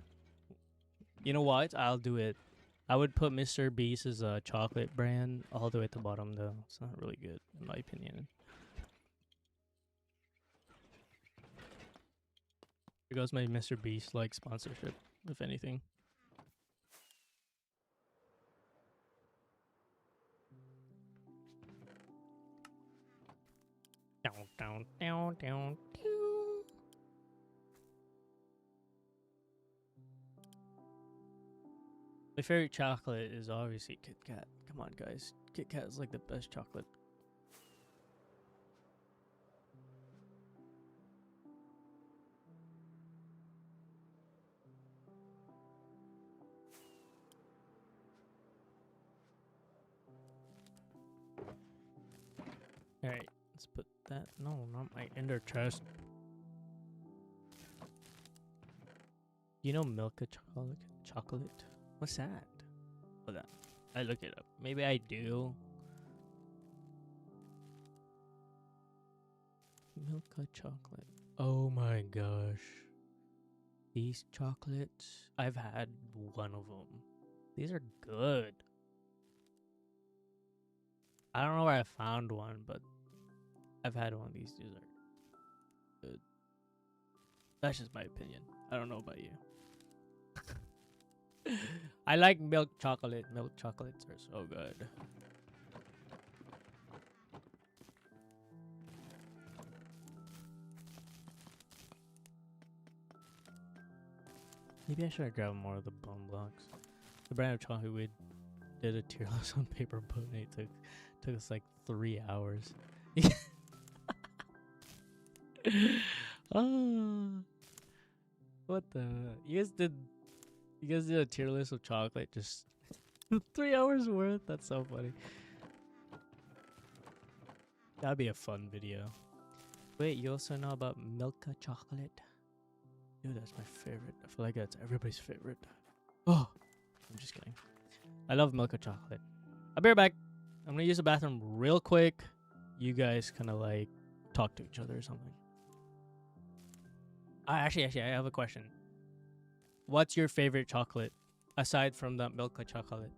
you know what? I'll do it. I would put Mr. Beast's chocolate brand all the way at the bottom, though. It's not really good, in my opinion. Here goes my Mr. Beast like sponsorship, if anything. Down, down, down, down, down. My favorite chocolate is obviously Kit Kat. Come on, guys. Kit Kat is like the best chocolate. Alright, let's put that. No, not my ender chest. You know Milka chocolate? What's that? Hold on. I look it up. Maybe I do. Milka chocolate. Oh my gosh. These chocolates. I've had one of them. These are good. I don't know where I found one, but I've had one of these. These are good. That's just my opinion. I don't know about you. I like milk chocolate. Milk chocolates are so good. Maybe I should have grabbed more of the bone blocks. The brand of chocolate we did a tier list on paper boat and it took us like 3 hours. Oh, what the? You guys did a tier list of chocolate just 3 hours worth? That's so funny. That'd be a fun video. Wait, you also know about Milka chocolate? Dude, that's my favorite. I feel like that's everybody's favorite. Oh, I'm just kidding. I love Milka chocolate. I'll be right back. I'm gonna use the bathroom real quick. You guys kind of like talk to each other or something. Actually, I have a question. What's your favorite chocolate aside from the Milka chocolate?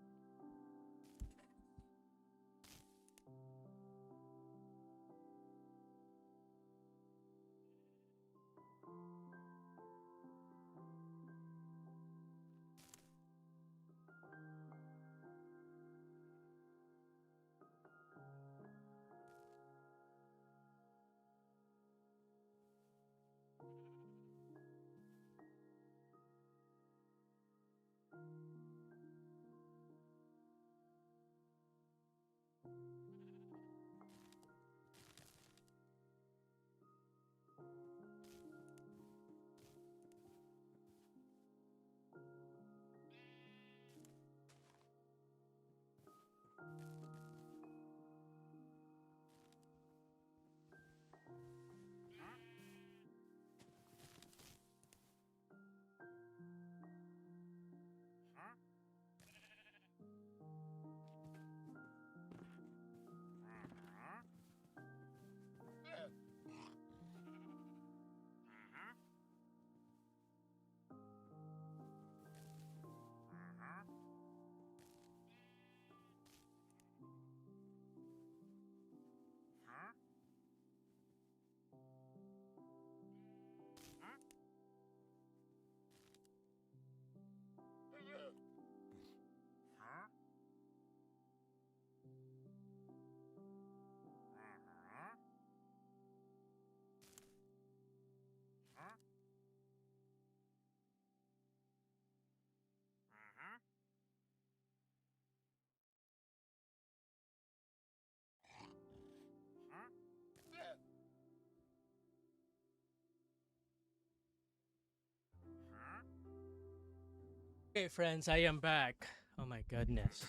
Okay, friends, I am back. Oh my goodness.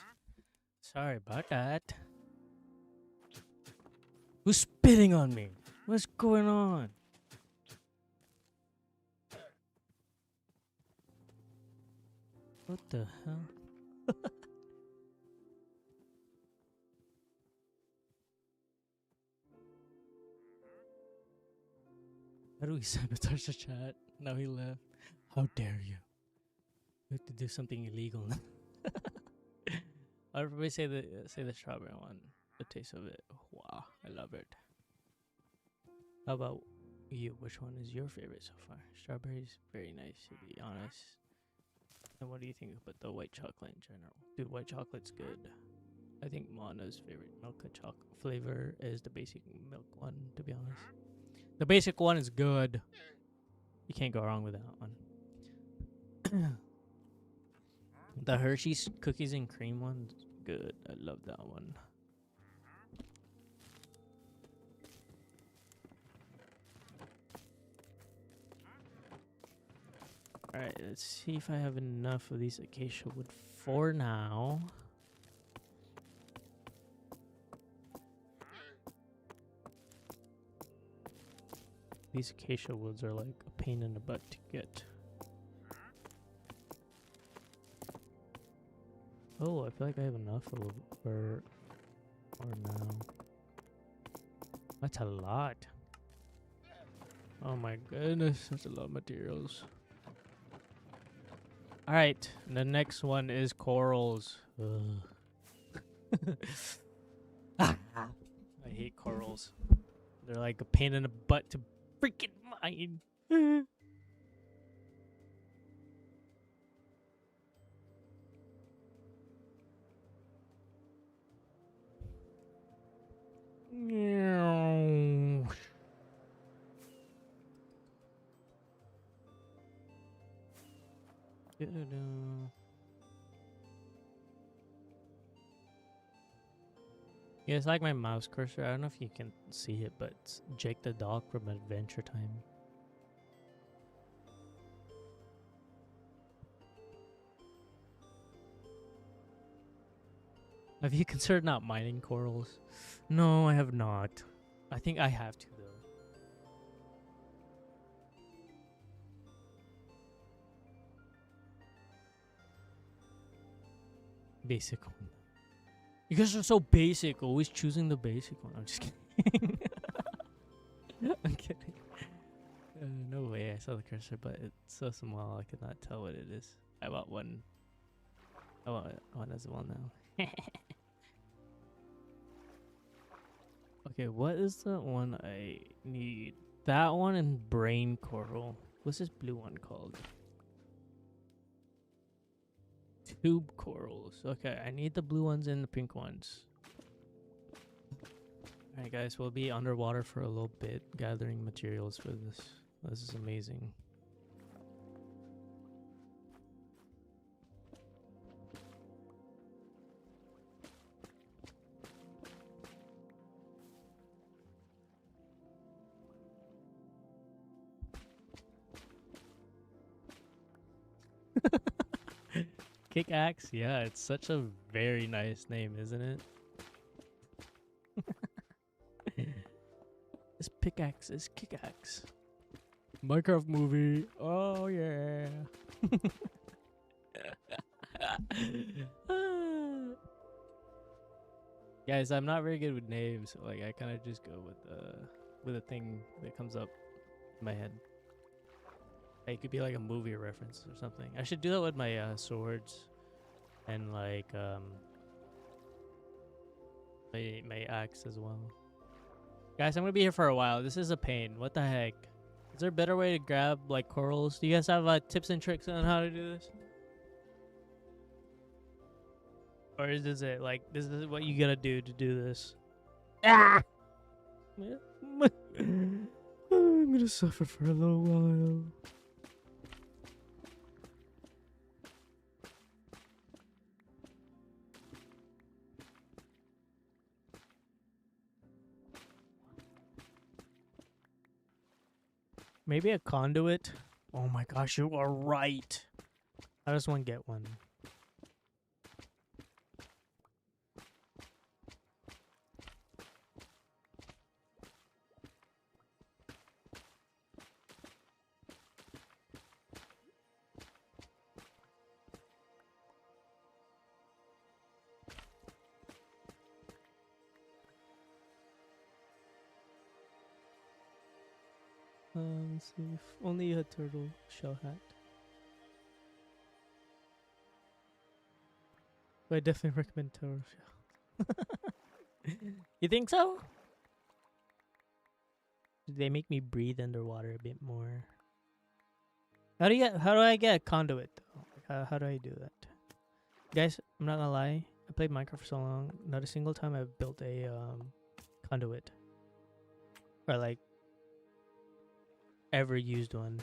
Sorry about that. Who's spitting on me? What's going on? What the hell? How do we sabotage the chat? Now he left. How dare you? We have to do something illegal now. I'll probably say the strawberry one. The taste of it. Wow, I love it. How about you? Which one is your favorite so far? Strawberry's very nice, to be honest. And what do you think about the white chocolate in general? Dude, white chocolate's good. I think Mana's favorite Milka chocolate flavor is the basic milk one, to be honest. The basic one is good. You can't go wrong with that one. The Hershey's cookies and cream one's good. I love that one. Alright, let's see if I have enough of these acacia wood for now. These acacia woods are like a pain in the butt to get. Oh, I feel like I have enough for now. That's a lot. Oh my goodness, that's a lot of materials. Alright, the next one is corals. I hate corals. They're like a pain in the butt to freaking mine. Yeah, it's like my mouse cursor. I don't know if you can see it, but it's Jake the dog from Adventure Time. Have you considered not mining corals? No, I have not. I think I have to, though. Basic one. You guys are so basic, always choosing the basic one. I'm just kidding. I'm kidding. No way, I saw the cursor, but it's so small I could not tell what it is. I want one. I want one as well now. Okay, what is the one I need? That one and brain coral. What's this blue one called? Tube corals. Okay, I need the blue ones and the pink ones. Alright guys, we'll be underwater for a little bit gathering materials for this. This is amazing. Kickaxe? Yeah, it's such a very nice name, isn't it? This pickaxe is Kickaxe. Minecraft movie. Oh yeah. Guys, I'm not very good with names. So like I kind of just go with a thing that comes up in my head. It could be like a movie reference or something. I should do that with my swords and like my axe as well. Guys, I'm gonna be here for a while. This is a pain. What the heck? Is there a better way to grab like corals? Do you guys have tips and tricks on how to do this? Or is this it? Like this is what you gotta do to do this? Ah! I'm gonna suffer for a little while. Maybe a conduit? Oh my gosh, you are right. How does one get one? Let's see. If only you had turtle shell hat. But I definitely recommend turtle shell. You think so? They make me breathe underwater a bit more. How do I get a conduit though? Like, how do I do that? Guys, I'm not gonna lie. I played Minecraft for so long. Not a single time I've built a conduit. Or like ever used one.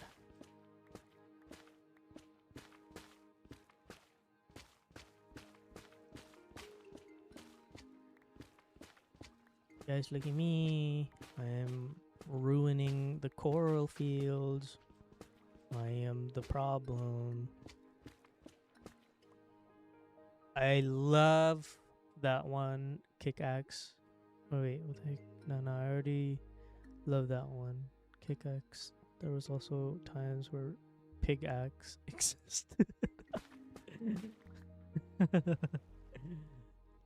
Guys, look at me. I am ruining the coral fields. I am the problem. I love that one pickaxe. Oh wait, what the heck? No, I already love that one. Pickaxe. There was also times where pickaxe existed.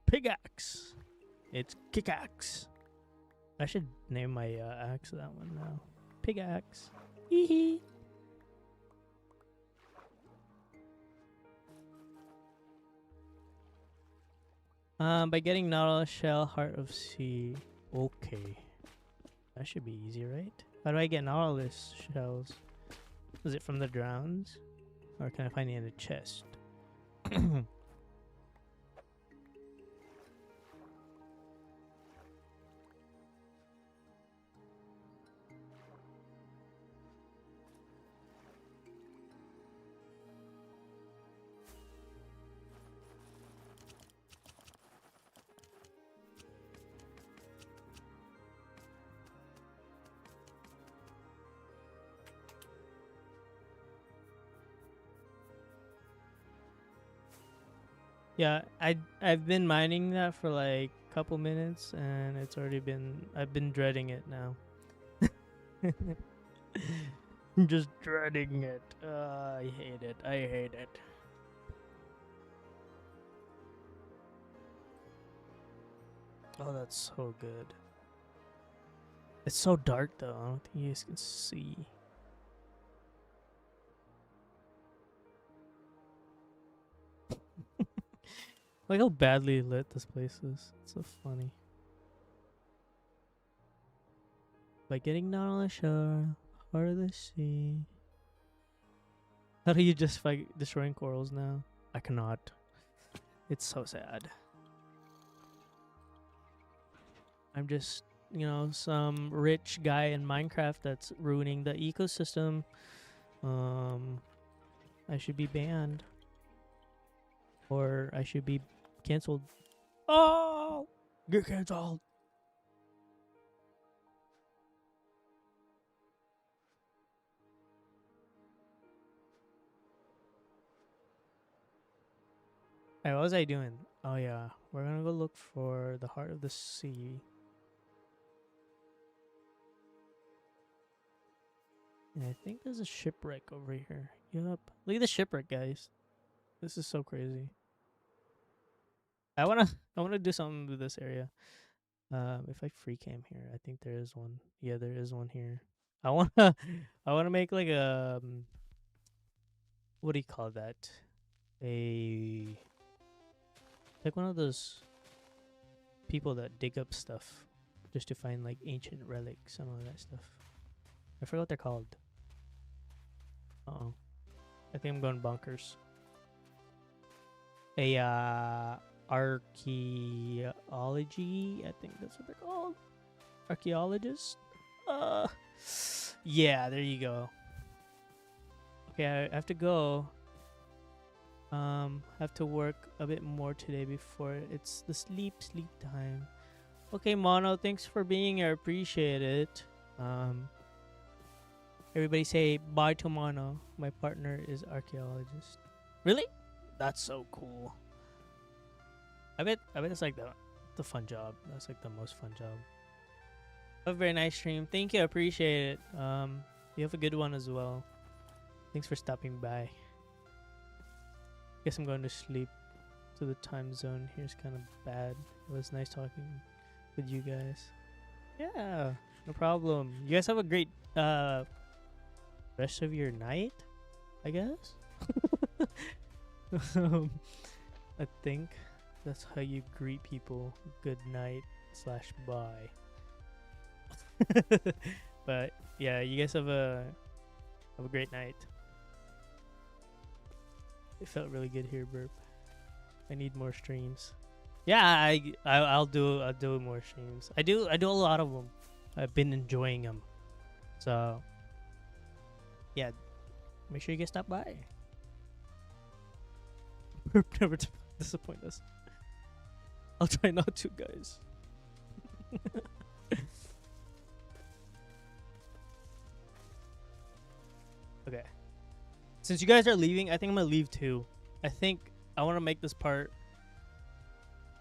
Pickaxe. It's kickaxe. I should name my axe that one now. Pickaxe. Hee hee. By getting Nautilus Shell, Heart of Sea. Okay. That should be easy, right? How do I get Nautilus Shells? Is it from the drowns? Or can I find it in a chest? Yeah, I've been mining that for like a couple minutes and it's already been I've been dreading it now. Just dreading it. I hate it. I hate it. Oh, that's so good. It's so dark though. I don't think you guys can see. Like how badly lit this place is. It's so funny. By getting down on the shore, heart of the sea. How do you just fight destroying corals now? I cannot. It's so sad. I'm just, you know, some rich guy in Minecraft that's ruining the ecosystem. I should be banned. Or I should be canceled. Oh! Get canceled! Hey, what was I doing? Oh yeah, we're gonna go look for the heart of the sea. And I think there's a shipwreck over here. Yup. Look at the shipwreck, guys. This is so crazy. I wanna do something with this area. If I free cam here, I think there is one. Yeah, there is one here. I wanna make like a what do you call that? Like one of those people that dig up stuff just to find like ancient relics and all that stuff. I forgot what they're called. Uh-oh. I think I'm going bonkers. Archaeology, I think that's what they're called. Archaeologist? Yeah, there you go. Okay, I have to go. Have to work a bit more today before it's the sleep time. Okay, Mono, thanks for being here. Appreciate it. Everybody say bye to Mono. My partner is archaeologist. Really? That's so cool. I bet it's like the fun job. That's like the most fun job. A very nice stream. Thank you. I appreciate it. You have a good one as well. Thanks for stopping by. Guess I'm going to sleep. So the time zone here's kind of bad. It was nice talking with you guys. Yeah, no problem. You guys have a great rest of your night, I guess. I think that's how you greet people. Good night / bye. But yeah, you guys have a great night. It felt really good here, Burp. I need more streams. Yeah, I'll do more streams. I do a lot of them. I've been enjoying them. So yeah, make sure you guys stop by. Burp never disappoint us. I'll try not to, guys. Okay. Since you guys are leaving, I think I'm gonna leave too. I think I want to make this part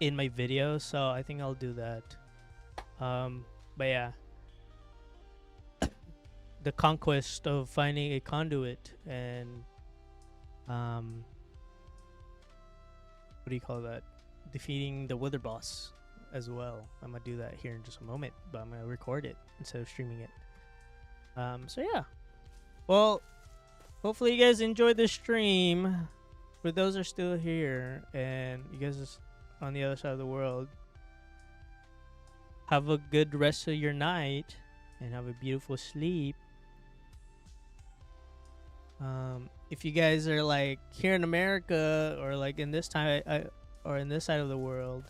in my video, so I think I'll do that. But yeah, the conquest of finding a conduit and what do you call that? Defeating the Wither boss as well. I'm gonna do that here in just a moment, but I'm gonna record it instead of streaming it. So yeah. Well, hopefully you guys enjoyed the stream. For those who are still here and you guys are on the other side of the world, have a good rest of your night and have a beautiful sleep. If you guys are like here in America or like in this time or in this side of the world,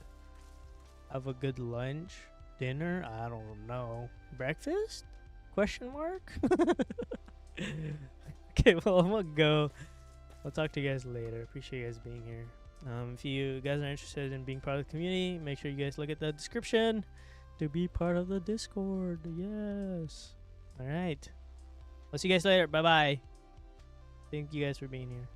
have a good lunch, dinner, I don't know, breakfast? Question mark? Okay, well, I'm gonna go. I'll talk to you guys later. Appreciate you guys being here. If you guys are interested in being part of the community, make sure you guys look at the description to be part of the Discord. Yes. All right. I'll see you guys later. Bye-bye. Thank you guys for being here.